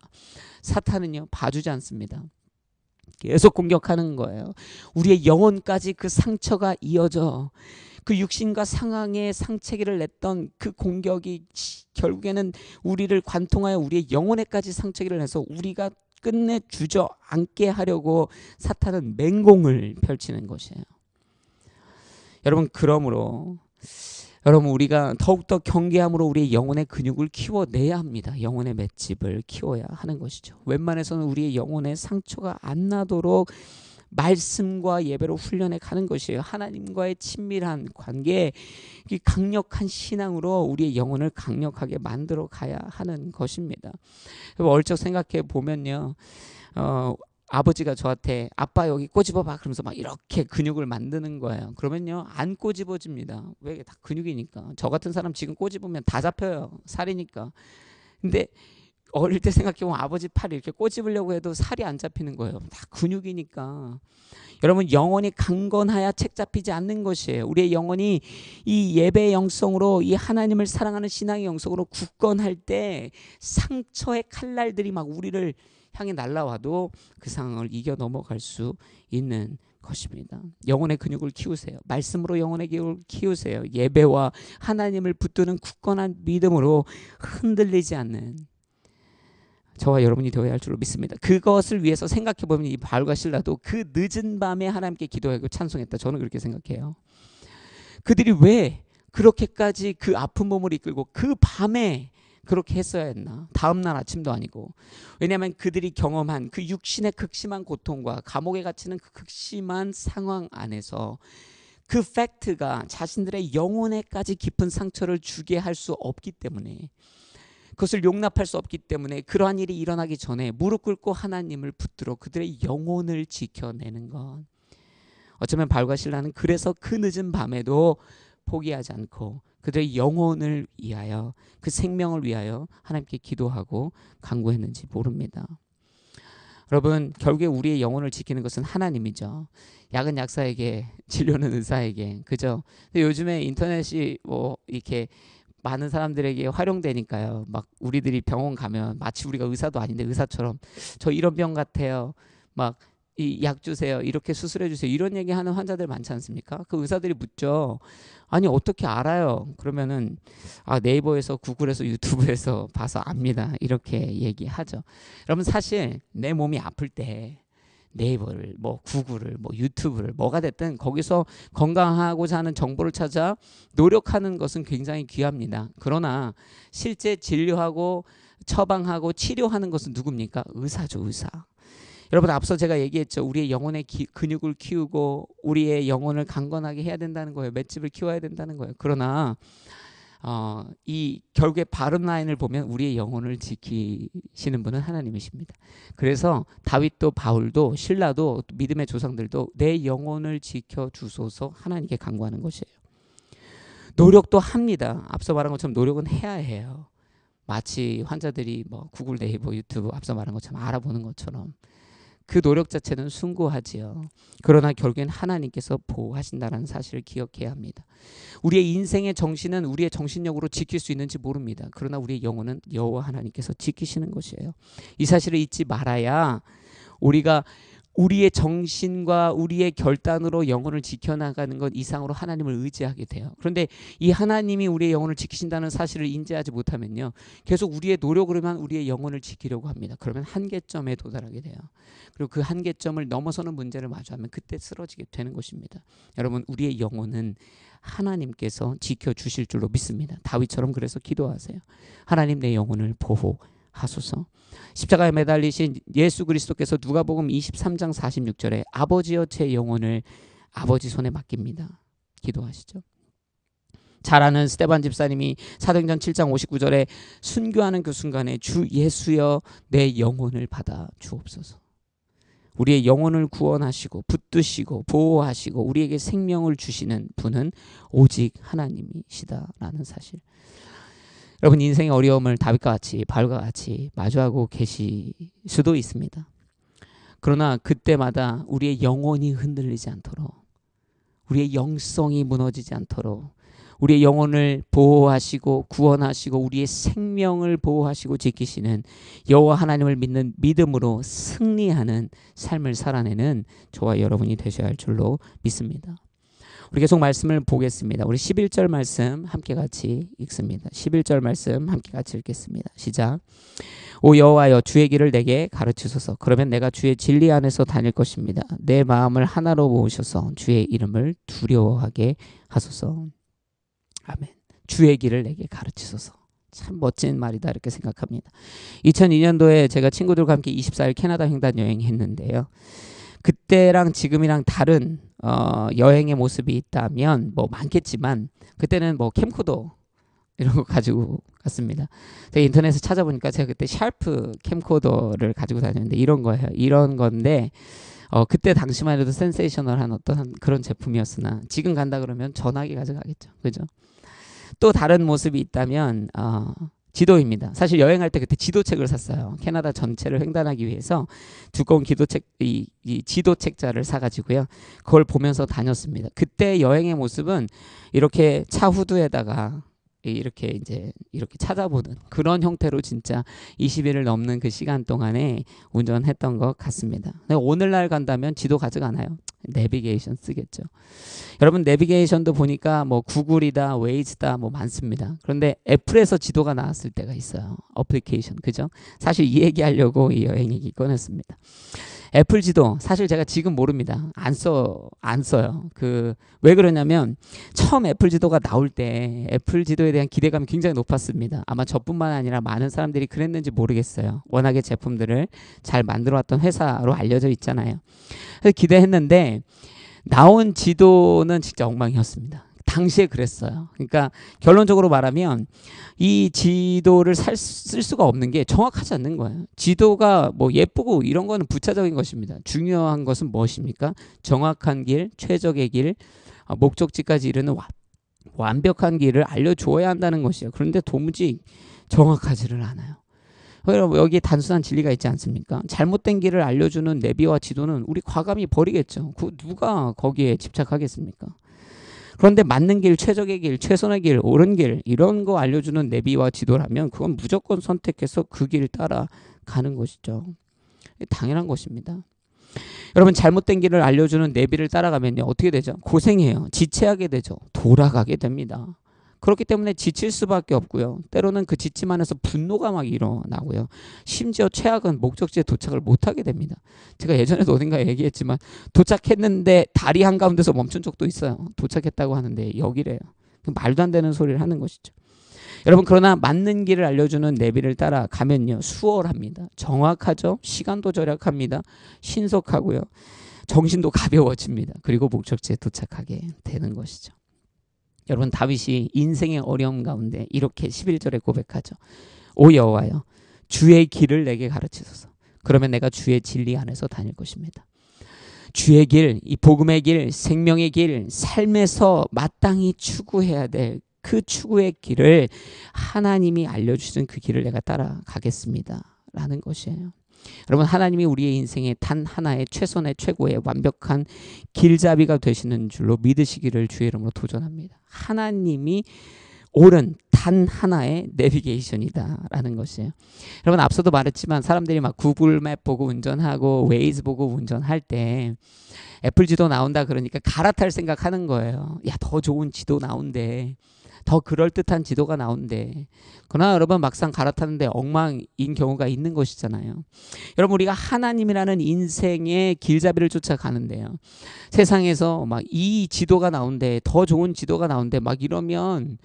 사탄은요 봐주지 않습니다. 계속 공격하는 거예요. 우리의 영혼까지 그 상처가 이어져 그 육신과 상황의 상체기를 냈던 그 공격이 결국에는 우리를 관통하여 우리의 영혼에까지 상처기를 내서 우리가 끝내 주저앉게 하려고 사탄은 맹공을 펼치는 것이에요. 여러분 그러므로 우리가 더욱더 경계함으로 우리의 영혼의 근육을 키워내야 합니다. 영혼의 맷집을 키워야 하는 것이죠. 웬만해서는 우리의 영혼에 상처가 안 나도록 말씀과 예배로 훈련해 가는 것이에요. 하나님과의 친밀한 관계, 강력한 신앙으로 우리의 영혼을 강력하게 만들어 가야 하는 것입니다. 얼쩍 생각해 보면요. 아버지가 저한테 아빠 여기 꼬집어봐 그러면서 막 이렇게 근육을 만드는 거예요. 그러면요 안 꼬집어집니다. 왜? 다 근육이니까. 저 같은 사람 지금 꼬집으면 다 잡혀요. 살이니까. 근데 어릴 때 생각해보면 아버지 팔 이렇게 꼬집으려고 해도 살이 안 잡히는 거예요. 다 근육이니까. 여러분 영혼이 강건하여 책 잡히지 않는 것이에요. 우리의 영혼이 이 예배의 영성으로 이 하나님을 사랑하는 신앙의 영성으로 굳건할 때 상처의 칼날들이 막 우리를 향해 날아와도 그 상황을 이겨 넘어갈 수 있는 것입니다. 영혼의 근육을 키우세요. 말씀으로 영혼의 근육을 키우세요. 예배와 하나님을 붙드는 굳건한 믿음으로 흔들리지 않는 저와 여러분이 되어야 할 줄로 믿습니다. 그것을 위해서 생각해보면 이 바울과 실라도 그 늦은 밤에 하나님께 기도하고 찬송했다. 저는 그렇게 생각해요. 그들이 왜 그렇게까지 그 아픈 몸을 이끌고 그 밤에 그렇게 했어야 했나? 다음날 아침도 아니고. 왜냐하면 그들이 경험한 그 육신의 극심한 고통과 감옥에 갇히는 그 극심한 상황 안에서 그 팩트가 자신들의 영혼에까지 깊은 상처를 주게 할 수 없기 때문에 그것을 용납할 수 없기 때문에 그러한 일이 일어나기 전에 무릎 꿇고 하나님을 붙들어 그들의 영혼을 지켜내는 것. 어쩌면 바울과 실라는 그래서 그 늦은 밤에도 포기하지 않고 그들의 영혼을 위하여 그 생명을 위하여 하나님께 기도하고 간구했는지 모릅니다. 여러분 결국에 우리의 영혼을 지키는 것은 하나님이죠. 약은 약사에게 진료는 의사에게 그죠? 근데 요즘에 인터넷이 뭐 이렇게 많은 사람들에게 활용되니까요. 막 우리들이 병원 가면 마치 우리가 의사도 아닌데 의사처럼 저 이런 병 같아요. 막 이 약 주세요. 이렇게 수술해 주세요. 이런 얘기하는 환자들 많지 않습니까? 그 의사들이 묻죠. 아니 어떻게 알아요? 그러면은 네이버에서 구글에서 유튜브에서 봐서 압니다. 이렇게 얘기하죠. 여러분 사실 내 몸이 아플 때 네이버를 뭐 구글을 뭐 유튜브를 뭐가 됐든 거기서 건강하고자 하는 정보를 찾아 노력하는 것은 굉장히 귀합니다. 그러나 실제 진료하고 처방하고 치료하는 것은 누굽니까? 의사죠. 의사. 여러분 앞서 제가 얘기했죠. 우리의 영혼의 근육을 키우고 우리의 영혼을 강건하게 해야 된다는 거예요. 맷집을 키워야 된다는 거예요. 그러나 이 결국에 바른 라인을 보면 우리의 영혼을 지키시는 분은 하나님이십니다. 그래서 다윗도 바울도 신라도 믿음의 조상들도 내 영혼을 지켜주소서 하나님께 간구하는 것이에요. 노력도 합니다. 앞서 말한 것처럼 노력은 해야 해요. 마치 환자들이 뭐 구글 네이버 유튜브 앞서 말한 것처럼 알아보는 것처럼 그 노력 자체는 숭고하지요. 그러나 결국엔 하나님께서 보호하신다는 사실을 기억해야 합니다. 우리의 인생의 정신은 우리의 정신력으로 지킬 수 있는지 모릅니다. 그러나 우리의 영혼은 여호와 하나님께서 지키시는 것이에요. 이 사실을 잊지 말아야 우리가 우리의 정신과 우리의 결단으로 영혼을 지켜나가는 것 이상으로 하나님을 의지하게 돼요. 그런데 이 하나님이 우리의 영혼을 지키신다는 사실을 인지하지 못하면요, 계속 우리의 노력으로만 우리의 영혼을 지키려고 합니다. 그러면 한계점에 도달하게 돼요. 그리고 그 한계점을 넘어서는 문제를 마주하면 그때 쓰러지게 되는 것입니다. 여러분, 우리의 영혼은 하나님께서 지켜주실 줄로 믿습니다. 다윗처럼 그래서 기도하세요. 하나님, 내 영혼을 보호하소서. 십자가에 매달리신 예수 그리스도께서 누가복음 23장 46절에 아버지여 제 영혼을 아버지 손에 맡깁니다. 기도하시죠. 잘 아는 스데반 집사님이 사도행전 7장 59절에 순교하는 그 순간에 주 예수여 내 영혼을 받아 주옵소서. 우리의 영혼을 구원하시고 붙드시고 보호하시고 우리에게 생명을 주시는 분은 오직 하나님이시다라는 사실. 여러분, 인생의 어려움을 다윗과 같이 바울과 같이 마주하고 계실 수도 있습니다. 그러나 그때마다 우리의 영혼이 흔들리지 않도록, 우리의 영성이 무너지지 않도록, 우리의 영혼을 보호하시고 구원하시고 우리의 생명을 보호하시고 지키시는 여호와 하나님을 믿는 믿음으로 승리하는 삶을 살아내는 저와 여러분이 되셔야 할 줄로 믿습니다. 우리 계속 말씀을 보겠습니다. 우리 11절 말씀 함께 같이 읽습니다. 11절 말씀 함께 같이 읽겠습니다. 시작. 오 여호와여, 주의 길을 내게 가르치소서. 그러면 내가 주의 진리 안에서 다닐 것입니다. 내 마음을 하나로 모으셔서 주의 이름을 두려워하게 하소서. 아멘. 주의 길을 내게 가르치소서. 참 멋진 말이다 이렇게 생각합니다. 2002년도에 제가 친구들과 함께 24일 캐나다 횡단 여행했는데요. 그때랑 지금이랑 다른 여행의 모습이 있다면 뭐 많겠지만 그때는 뭐 캠코더 이런 거 가지고 갔습니다. 제가 인터넷에 찾아보니까 제가 그때 샤프 캠코더를 가지고 다녔는데 이런 거예요. 이런 건데 그때 당시만 해도 센세이셔널한 어떤 그런 제품이었으나 지금 간다 그러면 전화기 가져가겠죠. 그죠? 또 다른 모습이 있다면 지도입니다. 사실 여행할 때 그때 지도책을 샀어요. 캐나다 전체를 횡단하기 위해서 두꺼운 기도책, 이 지도책자를 사가지고요. 그걸 보면서 다녔습니다. 그때 여행의 모습은 이렇게 차 후드에다가 이렇게 찾아보는 그런 형태로 진짜 20일을 넘는 그 시간 동안에 운전했던 것 같습니다. 오늘날 간다면 지도 가져가나요? 내비게이션 쓰겠죠. 여러분, 내비게이션도 보니까 뭐 구글이다, 웨이즈다 뭐 많습니다. 그런데 애플에서 지도가 나왔을 때가 있어요. 어플리케이션, 그죠? 사실 이 얘기하려고 이 여행 얘기 꺼냈습니다. 애플 지도 사실 제가 지금 모릅니다. 안 써요. 왜 그러냐면 처음 애플 지도가 나올 때 애플 지도에 대한 기대감이 굉장히 높았습니다. 아마 저뿐만 아니라 많은 사람들이 그랬는지 모르겠어요. 워낙에 제품들을 잘 만들어왔던 회사로 알려져 있잖아요. 그래서 기대했는데 나온 지도는 진짜 엉망이었습니다. 당시에 그랬어요. 그러니까 결론적으로 말하면 이 지도를 쓸 수가 없는 게 정확하지 않는 거예요. 지도가 뭐 예쁘고 이런 거는 부차적인 것입니다. 중요한 것은 무엇입니까? 정확한 길, 최적의 길, 목적지까지 이르는 완벽한 길을 알려줘야 한다는 것이에요. 그런데 도무지 정확하지를 않아요. 여러분, 여기에 단순한 진리가 있지 않습니까? 잘못된 길을 알려주는 내비와 지도는 우리 과감히 버리겠죠. 누가 거기에 집착하겠습니까? 그런데 맞는 길, 최적의 길, 최선의 길, 옳은 길 이런 거 알려주는 내비와 지도라면 그건 무조건 선택해서 그 길을 따라가는 것이죠. 당연한 것입니다. 여러분, 잘못된 길을 알려주는 내비를 따라가면요 어떻게 되죠? 고생해요. 지체하게 되죠. 돌아가게 됩니다. 그렇기 때문에 지칠 수밖에 없고요. 때로는 그 지침 안에서 분노가 막 일어나고요. 심지어 최악은 목적지에 도착을 못하게 됩니다. 제가 예전에도 어딘가 얘기했지만 도착했는데 다리 한가운데서 멈춘 적도 있어요. 도착했다고 하는데 여기래요. 말도 안 되는 소리를 하는 것이죠. 여러분, 그러나 맞는 길을 알려주는 내비를 따라가면요 수월합니다. 정확하죠. 시간도 절약합니다. 신속하고요. 정신도 가벼워집니다. 그리고 목적지에 도착하게 되는 것이죠. 여러분, 다윗이 인생의 어려움 가운데 이렇게 11절에 고백하죠. 오 여호와여, 주의 길을 내게 가르치소서. 그러면 내가 주의 진리 안에서 다닐 것입니다. 주의 길, 이 복음의 길, 생명의 길, 삶에서 마땅히 추구해야 될 그 추구의 길을 하나님이 알려주신 그 길을 내가 따라가겠습니다 된다라는 것이에요. 여러분, 하나님이 우리의 인생에 단 하나의 최선의 최고의 완벽한 길잡이가 되시는 줄로 믿으시기를 주의 이름으로 도전합니다. 하나님이 옳은 단 하나의 내비게이션이다라는 것이에요. 여러분, 앞서도 말했지만 사람들이 막 구글맵 보고 운전하고 웨이즈 보고 운전할 때 애플 지도 나온다 그러니까 갈아탈 생각하는 거예요. 야, 더 좋은 지도 나온대. 더 그럴듯한 지도가 나온대. 그러나 여러분, 막상 갈아타는데 엉망인 경우가 있는 것이잖아요. 여러분, 우리가 하나님이라는 인생의 길잡이를 쫓아가는데요, 세상에서 막 이 지도가 나온대, 더 좋은 지도가 나온대 막 이러면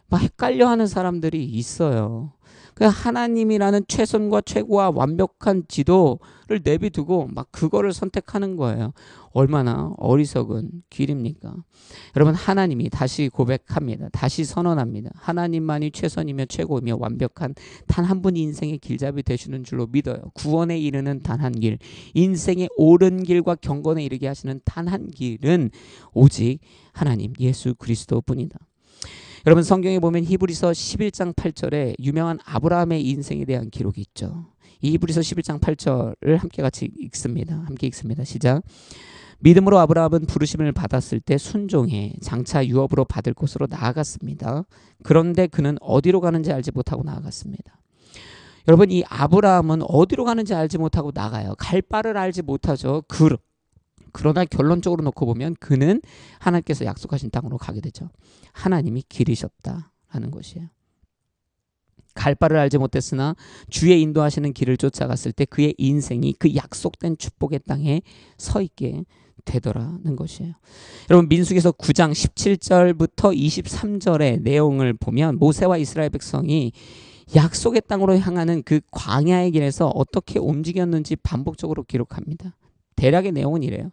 막 헷갈려하는 사람들이 있어요. 그냥 하나님이라는 최선과 최고와 완벽한 지도를 내비두고 막 그거를 선택하는 거예요. 얼마나 어리석은 길입니까? 여러분, 하나님이 다시 고백합니다. 다시 선언합니다. 하나님만이 최선이며 최고이며 완벽한 단 한 분이 인생의 길잡이 되시는 줄로 믿어요. 구원에 이르는 단 한 길, 인생의 옳은 길과 경건에 이르게 하시는 단 한 길은 오직 하나님 예수 그리스도뿐이다. 여러분, 성경에 보면 히브리서 11장 8절에 유명한 아브라함의 인생에 대한 기록이 있죠. 이 히브리서 11장 8절을 함께 같이 읽습니다. 함께 읽습니다. 시작. 믿음으로 아브라함은 부르심을 받았을 때 순종해 장차 유업으로 받을 곳으로 나아갔습니다. 그런데 그는 어디로 가는지 알지 못하고 나아갔습니다. 여러분, 이 아브라함은 어디로 가는지 알지 못하고 나가요. 갈 바를 알지 못하죠. 그러나 결론적으로 놓고 보면 그는 하나님께서 약속하신 땅으로 가게 되죠. 하나님이 길이셨다라는 것이에요. 갈 바를 알지 못했으나 주의 인도하시는 길을 쫓아갔을 때 그의 인생이 그 약속된 축복의 땅에 서 있게 되더라는 것이에요. 여러분, 민수기서 9장 17절부터 23절의 내용을 보면 모세와 이스라엘 백성이 약속의 땅으로 향하는 그 광야의 길에서 어떻게 움직였는지 반복적으로 기록합니다. 대략의 내용은 이래요.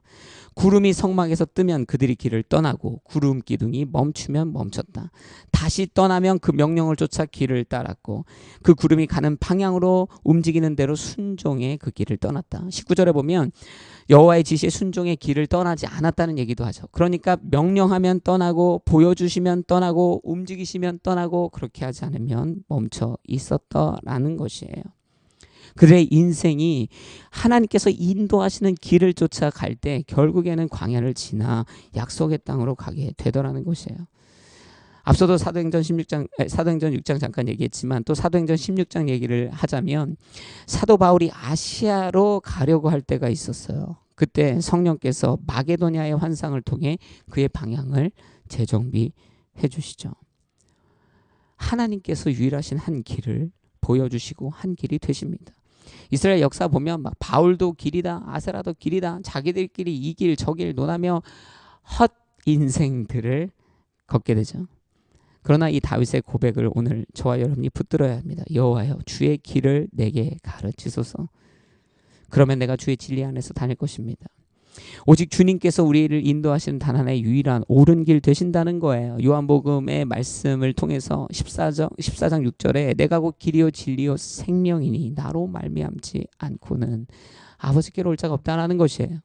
구름이 성막에서 뜨면 그들이 길을 떠나고 구름 기둥이 멈추면 멈췄다. 다시 떠나면 그 명령을 쫓아 길을 따랐고 그 구름이 가는 방향으로 움직이는 대로 순종해 그 길을 떠났다. 19절에 보면 여호와의 지시에 순종해 길을 떠나지 않았다는 얘기도 하죠. 그러니까 명령하면 떠나고 보여주시면 떠나고 움직이시면 떠나고 그렇게 하지 않으면 멈춰 있었다라는 것이에요. 그들의 인생이 하나님께서 인도하시는 길을 쫓아갈 때 결국에는 광야를 지나 약속의 땅으로 가게 되더라는 것이에요. 앞서도 사도행전 6장 잠깐 얘기했지만 또 사도행전 16장 얘기를 하자면 사도 바울이 아시아로 가려고 할 때가 있었어요. 그때 성령께서 마게도냐의 환상을 통해 그의 방향을 재정비해 주시죠. 하나님께서 유일하신 한 길을 보여주시고 한 길이 되십니다. 이스라엘 역사 보면 막 바울도 길이다, 아세라도 길이다, 자기들끼리 이 길 저 길 논하며 헛 인생들을 걷게 되죠. 그러나 이 다윗의 고백을 오늘 저와 여러분이 붙들어야 합니다. 여호와여, 주의 길을 내게 가르치소서. 그러면 내가 주의 진리 안에서 다닐 것입니다. 오직 주님께서 우리를 인도하시는 단 하나의 유일한 옳은 길 되신다는 거예요. 요한복음의 말씀을 통해서 14장 6절에 내가 곧 길이요 진리요 생명이니 나로 말미암지 않고는 아버지께로 올 자가 없다라는 것이에요.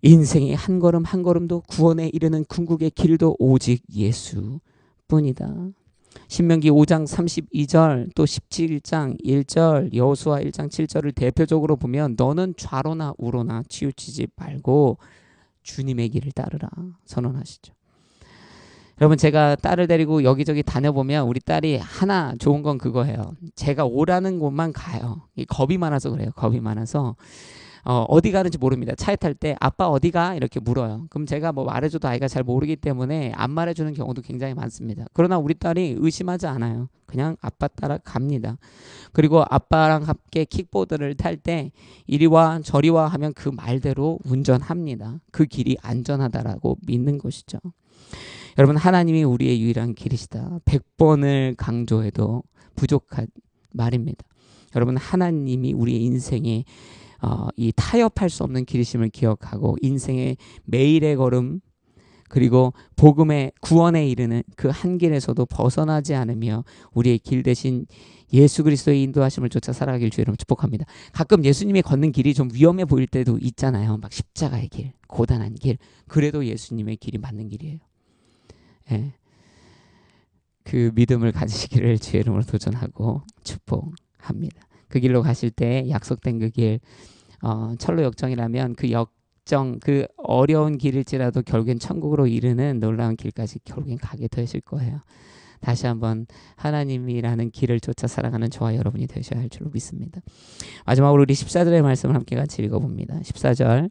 인생의 한 걸음 한 걸음도 구원에 이르는 궁극의 길도 오직 예수뿐이다. 신명기 5장 32절 또 17장 1절 여호수아 1장 7절을 대표적으로 보면 너는 좌로나 우로나 치우치지 말고 주님의 길을 따르라 선언하시죠. 여러분, 제가 딸을 데리고 여기저기 다녀보면 우리 딸이 하나 좋은 건 그거예요. 제가 오라는 곳만 가요. 겁이 많아서 그래요. 겁이 많아서 어디 가는지 모릅니다. 차에 탈 때 아빠 어디 가? 이렇게 물어요. 그럼 제가 뭐 말해줘도 아이가 잘 모르기 때문에 안 말해주는 경우도 굉장히 많습니다. 그러나 우리 딸이 의심하지 않아요. 그냥 아빠 따라 갑니다. 그리고 아빠랑 함께 킥보드를 탈 때 이리와 저리와 하면 그 말대로 운전합니다. 그 길이 안전하다라고 믿는 것이죠. 여러분, 하나님이 우리의 유일한 길이시다. 100번을 강조해도 부족한 말입니다. 여러분, 하나님이 우리의 인생에 이 타협할 수 없는 길이심을 기억하고 인생의 매일의 걸음 그리고 복음의 구원에 이르는 그 한 길에서도 벗어나지 않으며 우리의 길 대신 예수 그리스도의 인도하심을 쫓아 살아가길 주의 이름으로 축복합니다. 가끔 예수님이 걷는 길이 좀 위험해 보일 때도 있잖아요. 막 십자가의 길, 고단한 길. 그래도 예수님의 길이 맞는 길이에요. 예. 그 믿음을 가지시기를 주의 이름으로 도전하고 축복합니다. 그 길로 가실 때 약속된 그 길, 철로 역정이라면 그 역정, 그 어려운 길일지라도 결국엔 천국으로 이르는 놀라운 길까지 결국엔 가게 되실 거예요. 다시 한번 하나님이라는 길을 쫓아 살아가는 저와 여러분이 되셔야 할 줄로 믿습니다. 마지막으로 우리 14절의 말씀을 함께 같이 읽어봅니다. 14절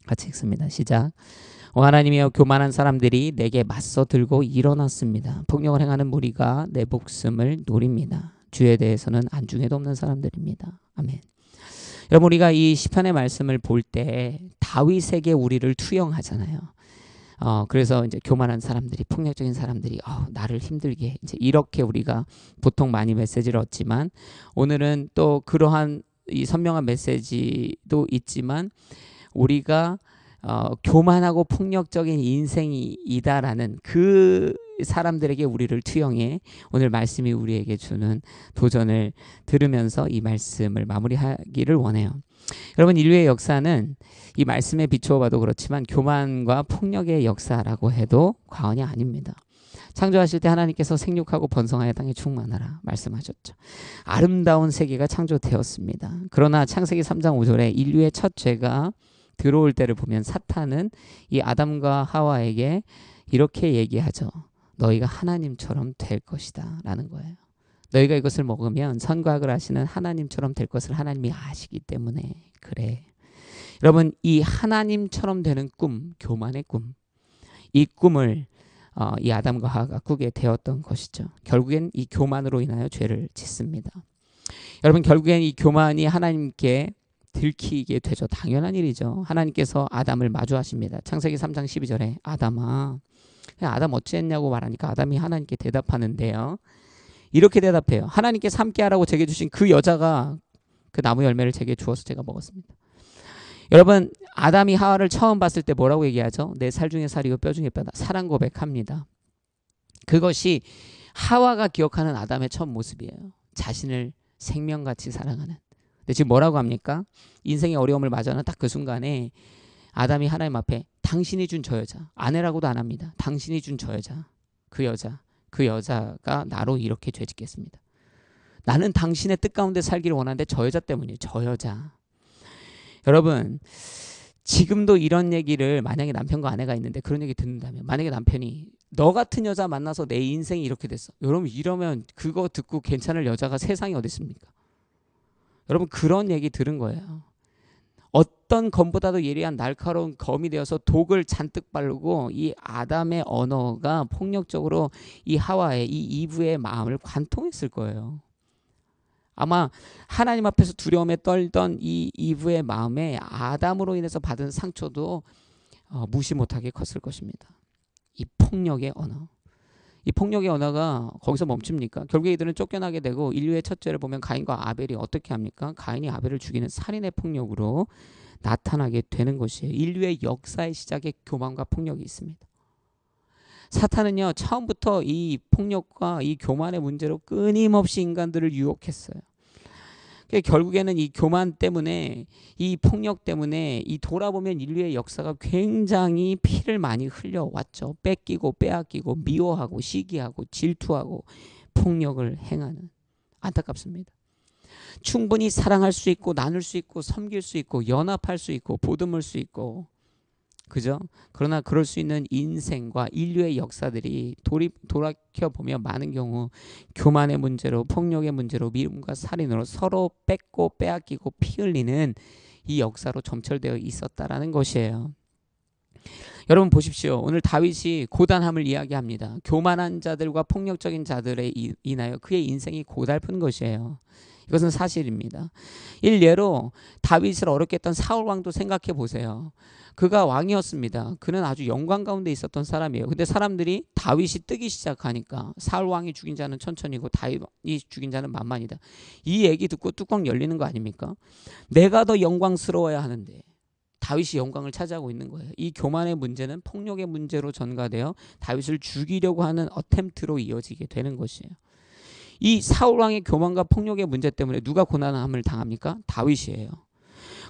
같이 읽습니다. 시작. 오 하나님이여, 교만한 사람들이 내게 맞서 들고 일어났습니다. 폭력을 행하는 무리가 내 목숨을 노립니다. 주에 대해서는 안중에도 없는 사람들입니다. 아멘. 여러분, 우리가 이 시편의 말씀을 볼 때 다윗에게 우리를 투영하잖아요. 그래서 이제 교만한 사람들이, 폭력적인 사람들이 나를 힘들게 해. 이제 이렇게 우리가 보통 많이 메시지를 얻지만, 오늘은 또 그러한 이 선명한 메시지도 있지만 우리가 교만하고 폭력적인 인생이다라는 그 사람들에게 우리를 투영해 오늘 말씀이 우리에게 주는 도전을 들으면서 이 말씀을 마무리하기를 원해요. 여러분, 인류의 역사는 이 말씀에 비추어 봐도 그렇지만 교만과 폭력의 역사라고 해도 과언이 아닙니다. 창조하실 때 하나님께서 생육하고 번성하여 땅에 충만하라 말씀하셨죠. 아름다운 세계가 창조되었습니다. 그러나 창세기 3장 5절에 인류의 첫 죄가 들어올 때를 보면 사탄은 이 아담과 하와에게 이렇게 얘기하죠. 너희가 하나님처럼 될 것이다 라는 거예요. 너희가 이것을 먹으면 선과 악을 아시는 하나님처럼 될 것을 하나님이 아시기 때문에 그래. 여러분, 이 하나님처럼 되는 꿈, 교만의 꿈, 이 꿈을 이 아담과 하와가 꾸게 되었던 것이죠. 결국엔 이 교만으로 인하여 죄를 짓습니다. 여러분, 결국엔 이 교만이 하나님께 들키게 되죠. 당연한 일이죠. 하나님께서 아담을 마주하십니다. 창세기 3장 12절에 아담아, 아담 어찌했냐고 말하니까 아담이 하나님께 대답하는데요. 이렇게 대답해요. 하나님께서 함께하라고 제게 주신 그 여자가 그 나무 열매를 제게 주어서 제가 먹었습니다. 여러분, 아담이 하와를 처음 봤을 때 뭐라고 얘기하죠? 내 살 중에 살이고 뼈 중에 뼈다. 사랑 고백합니다. 그것이 하와가 기억하는 아담의 첫 모습이에요. 자신을 생명같이 사랑하는. 근데 지금 뭐라고 합니까? 인생의 어려움을 맞이하는 딱 그 순간에 아담이 하나님 앞에 당신이 준 저 여자, 아내라고도 안 합니다. 당신이 준 저 여자, 그 여자가 나로 이렇게 죄짓겠습니다. 나는 당신의 뜻 가운데 살기를 원하는데 저 여자 때문이에요. 저 여자. 여러분, 지금도 이런 얘기를, 만약에 남편과 아내가 있는데 그런 얘기 듣는다면, 만약에 남편이 너 같은 여자 만나서 내 인생이 이렇게 됐어. 여러분, 이러면 그거 듣고 괜찮을 여자가 세상에 어디 있습니까? 여러분, 그런 얘기 들은 거예요. 어떤 검보다도 예리한 날카로운 검이 되어서 독을 잔뜩 바르고 이 아담의 언어가 폭력적으로 이 하와의, 이 이브의 마음을 관통했을 거예요. 아마 하나님 앞에서 두려움에 떨던 이 이브의 마음에 아담으로 인해서 받은 상처도 무시 못하게 컸을 것입니다. 이 폭력의 언어. 이 폭력의 언어가 거기서 멈춥니까? 결국에 이들은 쫓겨나게 되고, 인류의 첫 죄를 보면 가인과 아벨이 어떻게 합니까? 가인이 아벨을 죽이는 살인의 폭력으로 나타나게 되는 것이에요. 인류의 역사의 시작에 교만과 폭력이 있습니다. 사탄은요, 처음부터 이 폭력과 이 교만의 문제로 끊임없이 인간들을 유혹했어요. 결국에는 이 교만 때문에, 이 폭력 때문에 이 돌아보면 인류의 역사가 굉장히 피를 많이 흘려왔죠. 뺏기고 빼앗기고 미워하고 시기하고 질투하고 폭력을 행하는. 안타깝습니다. 충분히 사랑할 수 있고 나눌 수 있고 섬길 수 있고 연합할 수 있고 보듬을 수 있고, 그죠? 그러나 그럴 수 있는 인생과 인류의 역사들이 돌이켜보면 많은 경우 교만의 문제로, 폭력의 문제로, 미움과 살인으로 서로 뺏고 빼앗기고 피 흘리는 이 역사로 점철되어 있었다라는 것이에요. 여러분 보십시오. 오늘 다윗이 고단함을 이야기합니다. 교만한 자들과 폭력적인 자들에 인하여 그의 인생이 고달픈 것이에요. 이것은 사실입니다. 일례로 다윗을 어렵게 했던 사울 왕도 생각해 보세요. 그가 왕이었습니다. 그는 아주 영광 가운데 있었던 사람이에요. 근데 사람들이 다윗이 뜨기 시작하니까 사울 왕이 죽인 자는 천천히고 다윗이 죽인 자는 만만이다. 이 얘기 듣고 뚜껑 열리는 거 아닙니까? 내가 더 영광스러워야 하는데 다윗이 영광을 차지하고 있는 거예요. 이 교만의 문제는 폭력의 문제로 전가되어 다윗을 죽이려고 하는 어템트로 이어지게 되는 것이에요. 이 사울 왕의 교만과 폭력의 문제 때문에 누가 고난함을 당합니까? 다윗이에요.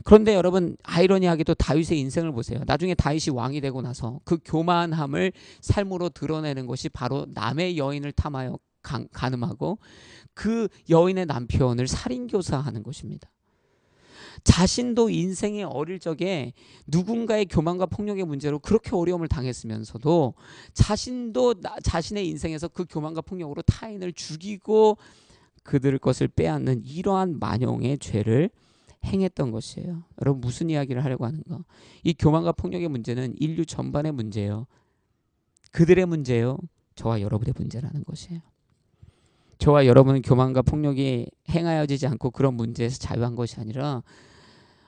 그런데 여러분, 아이러니하게도 다윗의 인생을 보세요. 나중에 다윗이 왕이 되고 나서 그 교만함을 삶으로 드러내는 것이 바로 남의 여인을 탐하여 간음하고 그 여인의 남편을 살인교사하는 것입니다. 자신도 인생의 어릴 적에 누군가의 교만과 폭력의 문제로 그렇게 어려움을 당했으면서도 자신도 자신의 인생에서 그 교만과 폭력으로 타인을 죽이고 그들 것을 빼앗는 이러한 만용의 죄를 행했던 것이에요. 여러분 무슨 이야기를 하려고 하는가? 이 교만과 폭력의 문제는 인류 전반의 문제예요. 그들의 문제예요. 저와 여러분의 문제라는 것이에요. 저와 여러분은 교만과 폭력이 행하여지지 않고 그런 문제에서 자유한 것이 아니라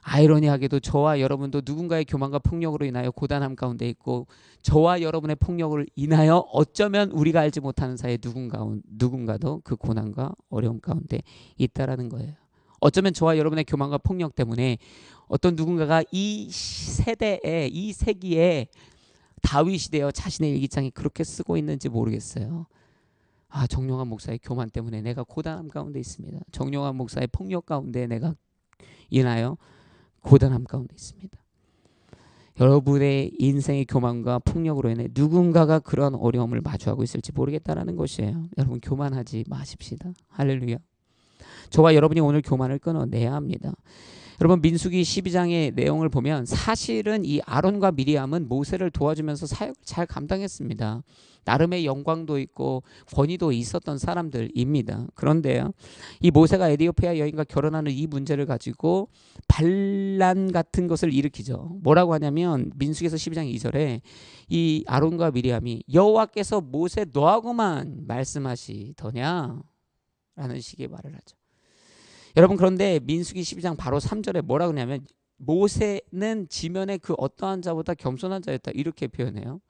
아이러니하게도 저와 여러분도 누군가의 교만과 폭력으로 인하여 고단함 가운데 있고 저와 여러분의 폭력을 인하여 어쩌면 우리가 알지 못하는 사이에 누군가도 그 고난과 어려움 가운데 있다라는 거예요. 어쩌면 저와 여러분의 교만과 폭력 때문에 어떤 누군가가 이 세대에 이 세기에 다윗이 되어 자신의 일기장에 그렇게 쓰고 있는지 모르겠어요. 아, 정용환 목사의 교만 때문에 내가 고단함 가운데 있습니다. 정용환 목사의 폭력 가운데 내가 인하여 고단함 가운데 있습니다. 여러분의 인생의 교만과 폭력으로 인해 누군가가 그런 어려움을 마주하고 있을지 모르겠다라는 것이에요. 여러분 교만하지 마십시다. 할렐루야. 저와 여러분이 오늘 교만을 끊어내야 합니다. 여러분 민수기 12장의 내용을 보면 사실은 이 아론과 미리암은 모세를 도와주면서 사역을 잘 감당했습니다. 나름의 영광도 있고 권위도 있었던 사람들입니다. 그런데요, 이 모세가 에디오피아 여인과 결혼하는 이 문제를 가지고 반란 같은 것을 일으키죠. 뭐라고 하냐면 민수기에서 12장 2절에 이 아론과 미리암이 여호와께서 모세 너하고만 말씀하시더냐 라는 식의 말을 하죠. 여러분 그런데 민수기 12장 바로 3절에 뭐라고 하냐면 모세는 지면에 그 어떠한 자보다 겸손한 자였다 이렇게 표현해요.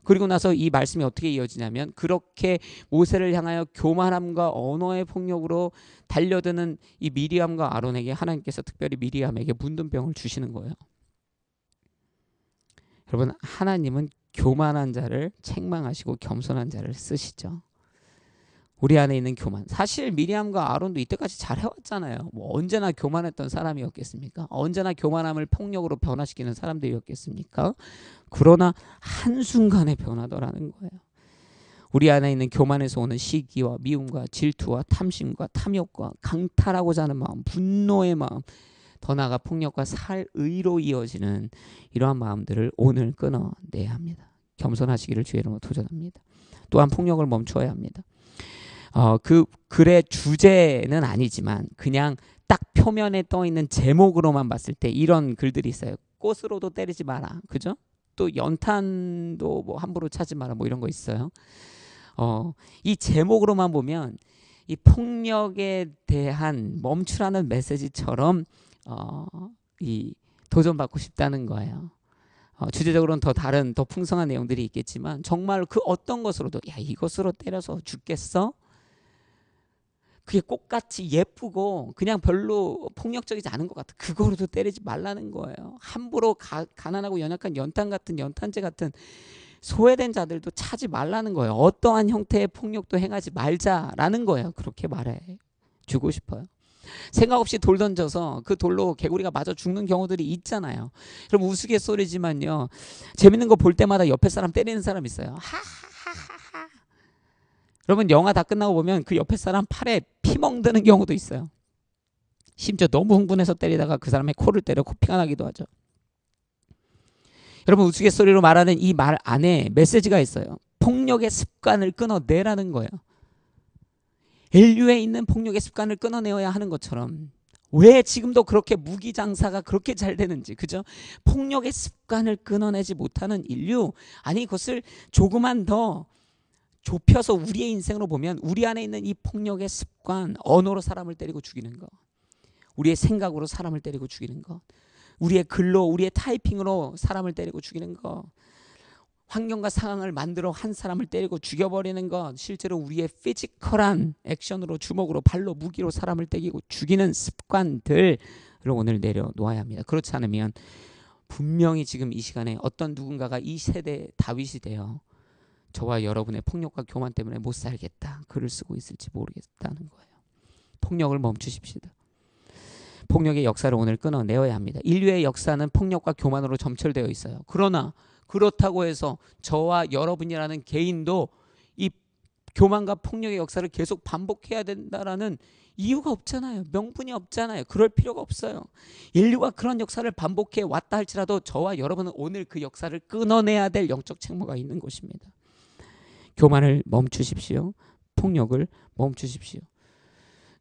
그리고 나서 이 말씀이 어떻게 이어지냐면 그렇게 모세를 향하여 교만함과 언어의 폭력으로 달려드는 이 미리암과 아론에게 하나님께서 특별히 미리암에게 문둥병을 주시는 거예요. 여러분 하나님은 교만한 자를 책망하시고 겸손한 자를 쓰시죠. 우리 안에 있는 교만. 사실 미리암과 아론도 이때까지 잘 해왔잖아요. 뭐 언제나 교만했던 사람이었겠습니까? 언제나 교만함을 폭력으로 변화시키는 사람들이었겠습니까? 그러나 한순간에 변하더라는 거예요. 우리 안에 있는 교만에서 오는 시기와 미움과 질투와 탐심과 탐욕과 강탈하고자 하는 마음, 분노의 마음, 더 나아가 폭력과 살의로 이어지는 이러한 마음들을 오늘 끊어내야 합니다. 겸손하시기를 주의 이름으로 도전합니다. 또한 폭력을 멈추어야 합니다. 그 글의 주제는 아니지만 그냥 딱 표면에 떠 있는 제목으로만 봤을 때 이런 글들이 있어요. 꽃으로도 때리지 마라, 그죠? 또 연탄도 뭐 함부로 차지 마라, 뭐 이런 거 있어요. 이 제목으로만 보면 이 폭력에 대한 멈추라는 메시지처럼 이 도전받고 싶다는 거예요. 주제적으로는 더 다른 더 풍성한 내용들이 있겠지만 정말 그 어떤 것으로도 야 이것으로 때려서 죽겠어? 그게 꽃같이 예쁘고 그냥 별로 폭력적이지 않은 것 같아. 그거로도 때리지 말라는 거예요. 함부로 가난하고 연약한 연탄 같은 연탄재 같은 소외된 자들도 차지 말라는 거예요. 어떠한 형태의 폭력도 행하지 말자라는 거예요. 그렇게 말해 주고 싶어요. 생각 없이 돌 던져서 그 돌로 개구리가 맞아 죽는 경우들이 있잖아요. 그럼 우스갯소리지만요, 재밌는 거 볼 때마다 옆에 사람 때리는 사람 있어요. 하하하하. 여러분 영화 다 끝나고 보면 그 옆에 사람 팔에 피 멍드는 경우도 있어요. 심지어 너무 흥분해서 때리다가 그 사람의 코를 때려 코피가 나기도 하죠. 여러분 우스갯소리로 말하는 이 말 안에 메시지가 있어요. 폭력의 습관을 끊어내라는 거예요. 인류에 있는 폭력의 습관을 끊어내어야 하는 것처럼 왜 지금도 그렇게 무기 장사가 그렇게 잘 되는지, 그죠? 폭력의 습관을 끊어내지 못하는 인류, 아니 그것을 조금만 더 좁혀서 우리의 인생으로 보면 우리 안에 있는 이 폭력의 습관, 언어로 사람을 때리고 죽이는 것, 우리의 생각으로 사람을 때리고 죽이는 것, 우리의 글로 우리의 타이핑으로 사람을 때리고 죽이는 것, 환경과 상황을 만들어 한 사람을 때리고 죽여버리는 것, 실제로 우리의 피지컬한 액션으로 주먹으로 발로 무기로 사람을 때리고 죽이는 습관들을 오늘 내려놓아야 합니다. 그렇지 않으면 분명히 지금 이 시간에 어떤 누군가가 이 세대 다윗이 되어 저와 여러분의 폭력과 교만 때문에 못 살겠다 글을 쓰고 있을지 모르겠다는 거예요. 폭력을 멈추십시다. 폭력의 역사를 오늘 끊어내어야 합니다. 인류의 역사는 폭력과 교만으로 점철되어 있어요. 그러나 그렇다고 해서 저와 여러분이라는 개인도 이 교만과 폭력의 역사를 계속 반복해야 된다라는 이유가 없잖아요. 명분이 없잖아요. 그럴 필요가 없어요. 인류가 그런 역사를 반복해 왔다 할지라도 저와 여러분은 오늘 그 역사를 끊어내야 될 영적 책무가 있는 것입니다. 교만을 멈추십시오. 폭력을 멈추십시오.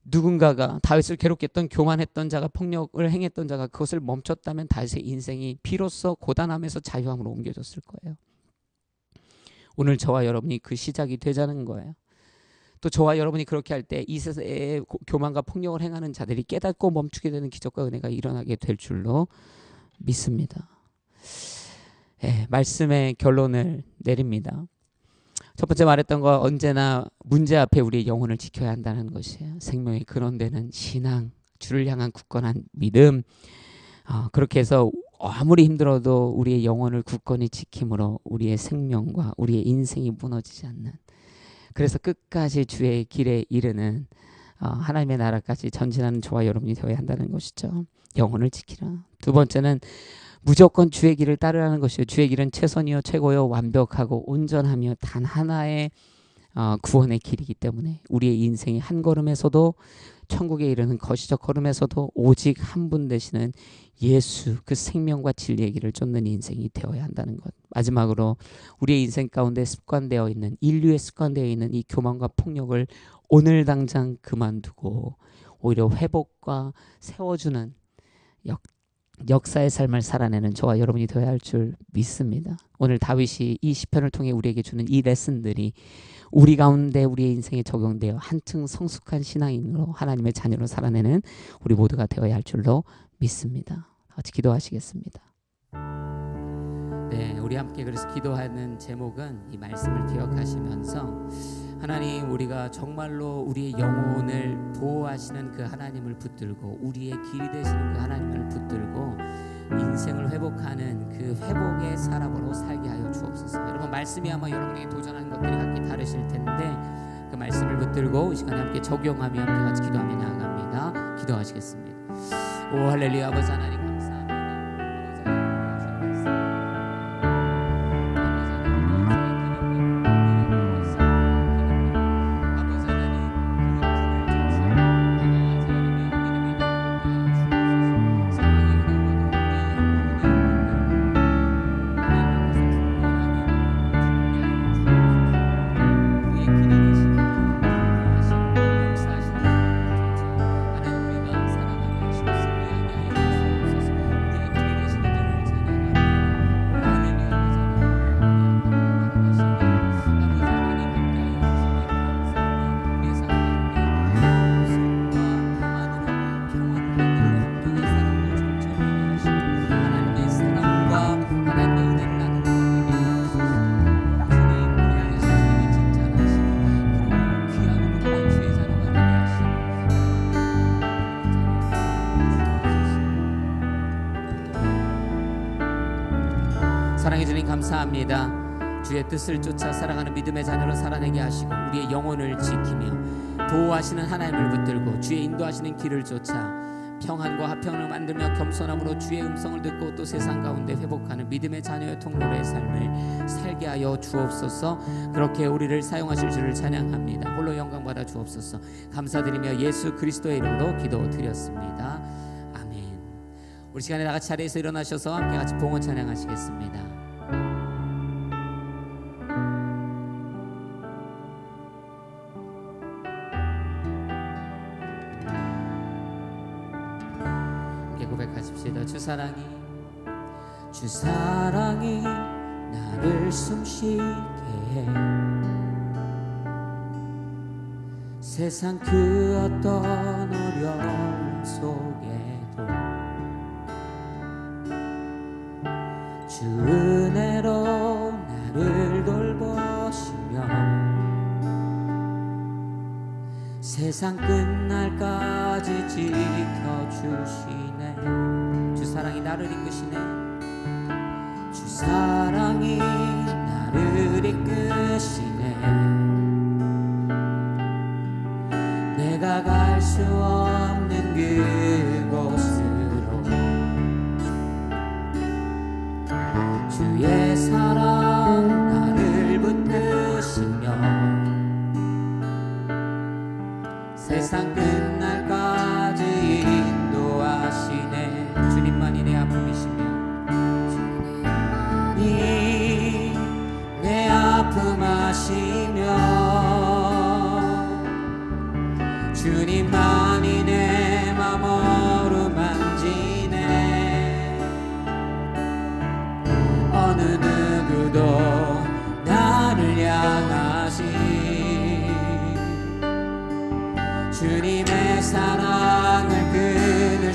누군가가 다윗을 괴롭게 했던 교만했던 자가 폭력을 행했던 자가 그것을 멈췄다면 다윗의 인생이 비로소 고단함에서 자유함으로 옮겨졌을 거예요. 오늘 저와 여러분이 그 시작이 되자는 거예요. 또 저와 여러분이 그렇게 할 때 이 세상에 교만과 폭력을 행하는 자들이 깨닫고 멈추게 되는 기적과 은혜가 일어나게 될 줄로 믿습니다. 말씀의 결론을 내립니다. 첫 번째 말했던 거, 언제나 문제 앞에 우리의 영혼을 지켜야 한다는 것이에요. 생명의 근원되는 신앙, 주를 향한 굳건한 믿음, 그렇게 해서 아무리 힘들어도 우리의 영혼을 굳건히 지킴으로 우리의 생명과 우리의 인생이 무너지지 않는, 그래서 끝까지 주의 길에 이르는 하나님의 나라까지 전진하는 저와 여러분이 되어야 한다는 것이죠. 영혼을 지키라. 두 번째는 무조건 주의 길을 따르라는 것이요. 주의 길은 최선이요 최고요 완벽하고 온전하며 단 하나의 구원의 길이기 때문에 우리의 인생의 한 걸음에서도 천국에 이르는 거시적 걸음에서도 오직 한 분 되시는 예수, 그 생명과 진리의 길을 쫓는 인생이 되어야 한다는 것. 마지막으로 우리의 인생 가운데 습관되어 있는, 인류에 습관되어 있는 이 교만과 폭력을 오늘 당장 그만두고 오히려 회복과 세워주는 역사의 삶을 살아내는 저와 여러분이 되어야 할 줄 믿습니다. 오늘 다윗이 이 시편을 통해 우리에게 주는 이 레슨들이 우리 가운데 우리의 인생에 적용되어 한층 성숙한 신앙인으로 하나님의 자녀로 살아내는 우리 모두가 되어야 할 줄로 믿습니다. 같이 기도하시겠습니다. 네, 우리 함께 그래서 기도하는 제목은 이 말씀을 기억하시면서 하나님, 우리가 정말로 우리의 영혼을 보호하시는 그 하나님을 붙들고 우리의 길이 되시는 그 하나님을 붙들고 인생을 회복하는 그 회복의 사람으로 살게 하여 주옵소서. 여러분, 말씀이 아마 여러분에게 도전하는 것들이 각기 다르실 텐데 그 말씀을 붙들고 이 시간에 함께 적용하며 함께 같이 기도하며 나아갑니다. 기도하시겠습니다. 오 할렐루야. 아버지 하나님 사랑해 주님 감사합니다. 주의 뜻을 쫓아 살아가는 믿음의 자녀로 살아내게 하시고 우리의 영혼을 지키며 보호하시는 하나님을 붙들고 주의 인도하시는 길을 쫓아 평안과 화평을 만들며 겸손함으로 주의 음성을 듣고 또 세상 가운데 회복하는 믿음의 자녀의 통로의 삶을 살게 하여 주옵소서. 그렇게 우리를 사용하실 줄을 찬양합니다. 홀로 영광 받아 주옵소서. 감사드리며 예수 그리스도의 이름으로 기도드렸습니다. 아멘. 우리 시간에 다 같이 자리에서 일어나셔서 함께 같이 봉헌 찬양하시겠습니다. 고백하십시다. 주 사랑이 나를 숨쉬게 해. 세상 그 어떤 어려움 속에도 주 은혜로 나를 돌보시며 세상 끝날까지 지켜주시네. 주 사랑이 나를 이끄시네. 주 사랑이 나를 이끄시네. 내가 갈 수 없는 그곳으로 주의 사랑 나를 붙드시며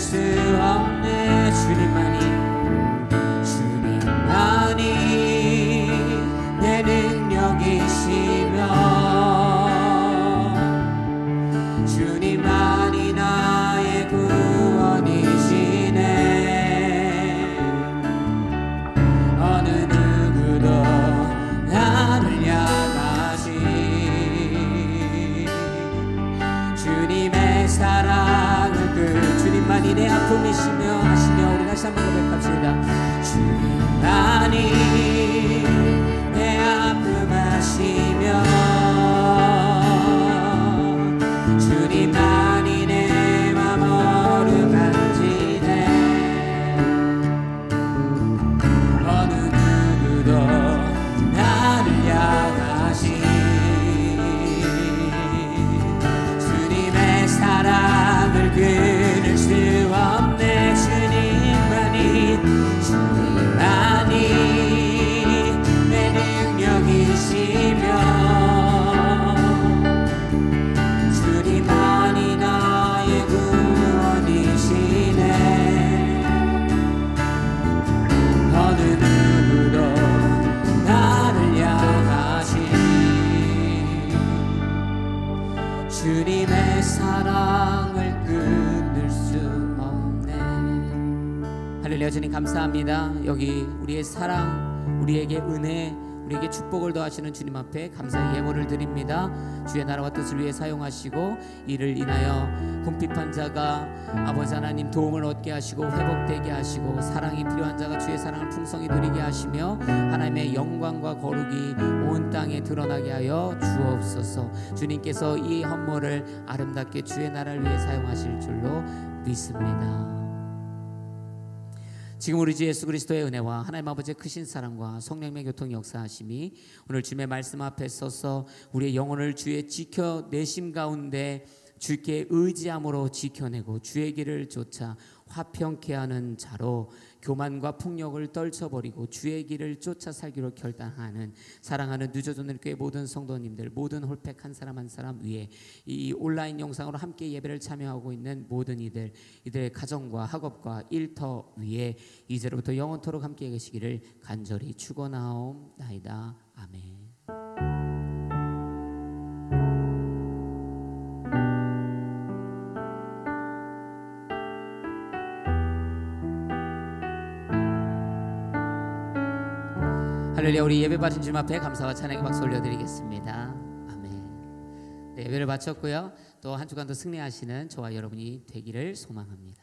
수 없네. 주님만이 내 능력이시며 주님만이 나의 구원이시네. 어느 누구도 나를 향하시 주님의 사랑을 주님만이 내 아픔이시며 하시며 우리 다시 한번 고백합시다. 주님만이 내 아픔 하시며 주님만이 내 맘 어루만지네. 어느 누구도 나를 향하시 주님의 사랑을 끊을 수 없네. 주님만이 내 능력이시며 주님만이 나의 구원이시네. 어느 누구도 나를 향하시 주님의 사랑을 끊을 수 없네. 할렐루야. 주님 감사합니다. 여기 우리의 사랑, 우리에게 은혜, 우리에게 축복을 더하시는 주님 앞에 감사의 예물을 드립니다. 주의 나라와 뜻을 위해 사용하시고 이를 인하여 궁핍한 자가 아버지 하나님 도움을 얻게 하시고 회복되게 하시고 사랑이 필요한 자가 주의 사랑을 풍성히 누리게 하시며 하나님의 영광과 거룩이 온 땅에 드러나게 하여 주옵소서. 주님께서 이 헌물을 아름답게 주의 나라를 위해 사용하실 줄로 믿습니다. 지금 우리 주 예수 그리스도의 은혜와 하나님 아버지의 크신 사랑과 성령의 교통 역사하심이 오늘 주님의 말씀 앞에 서서 우리의 영혼을 주의 지켜내심 가운데 주께 의지함으로 지켜내고 주의 길을 쫓아 화평케 하는 자로 교만과 폭력을 떨쳐버리고 주의 길을 쫓아 살기로 결단하는 사랑하는 뉴저존 교회 모든 성도님들, 모든 홀팩 한 사람 한 사람 위에 이 온라인 영상으로 함께 예배를 참여하고 있는 모든 이들의 가정과 학업과 일터 위에 이제로부터 영원토록 함께 계시기를 간절히 축원하옵나이다. 아멘. 할렐루야. 우리 예배 받은 주님 앞에 감사와 찬양의 박수 올려드리겠습니다. 아멘. 네, 예배를 마쳤고요. 또 한 주간도 승리하시는 저와 여러분이 되기를 소망합니다.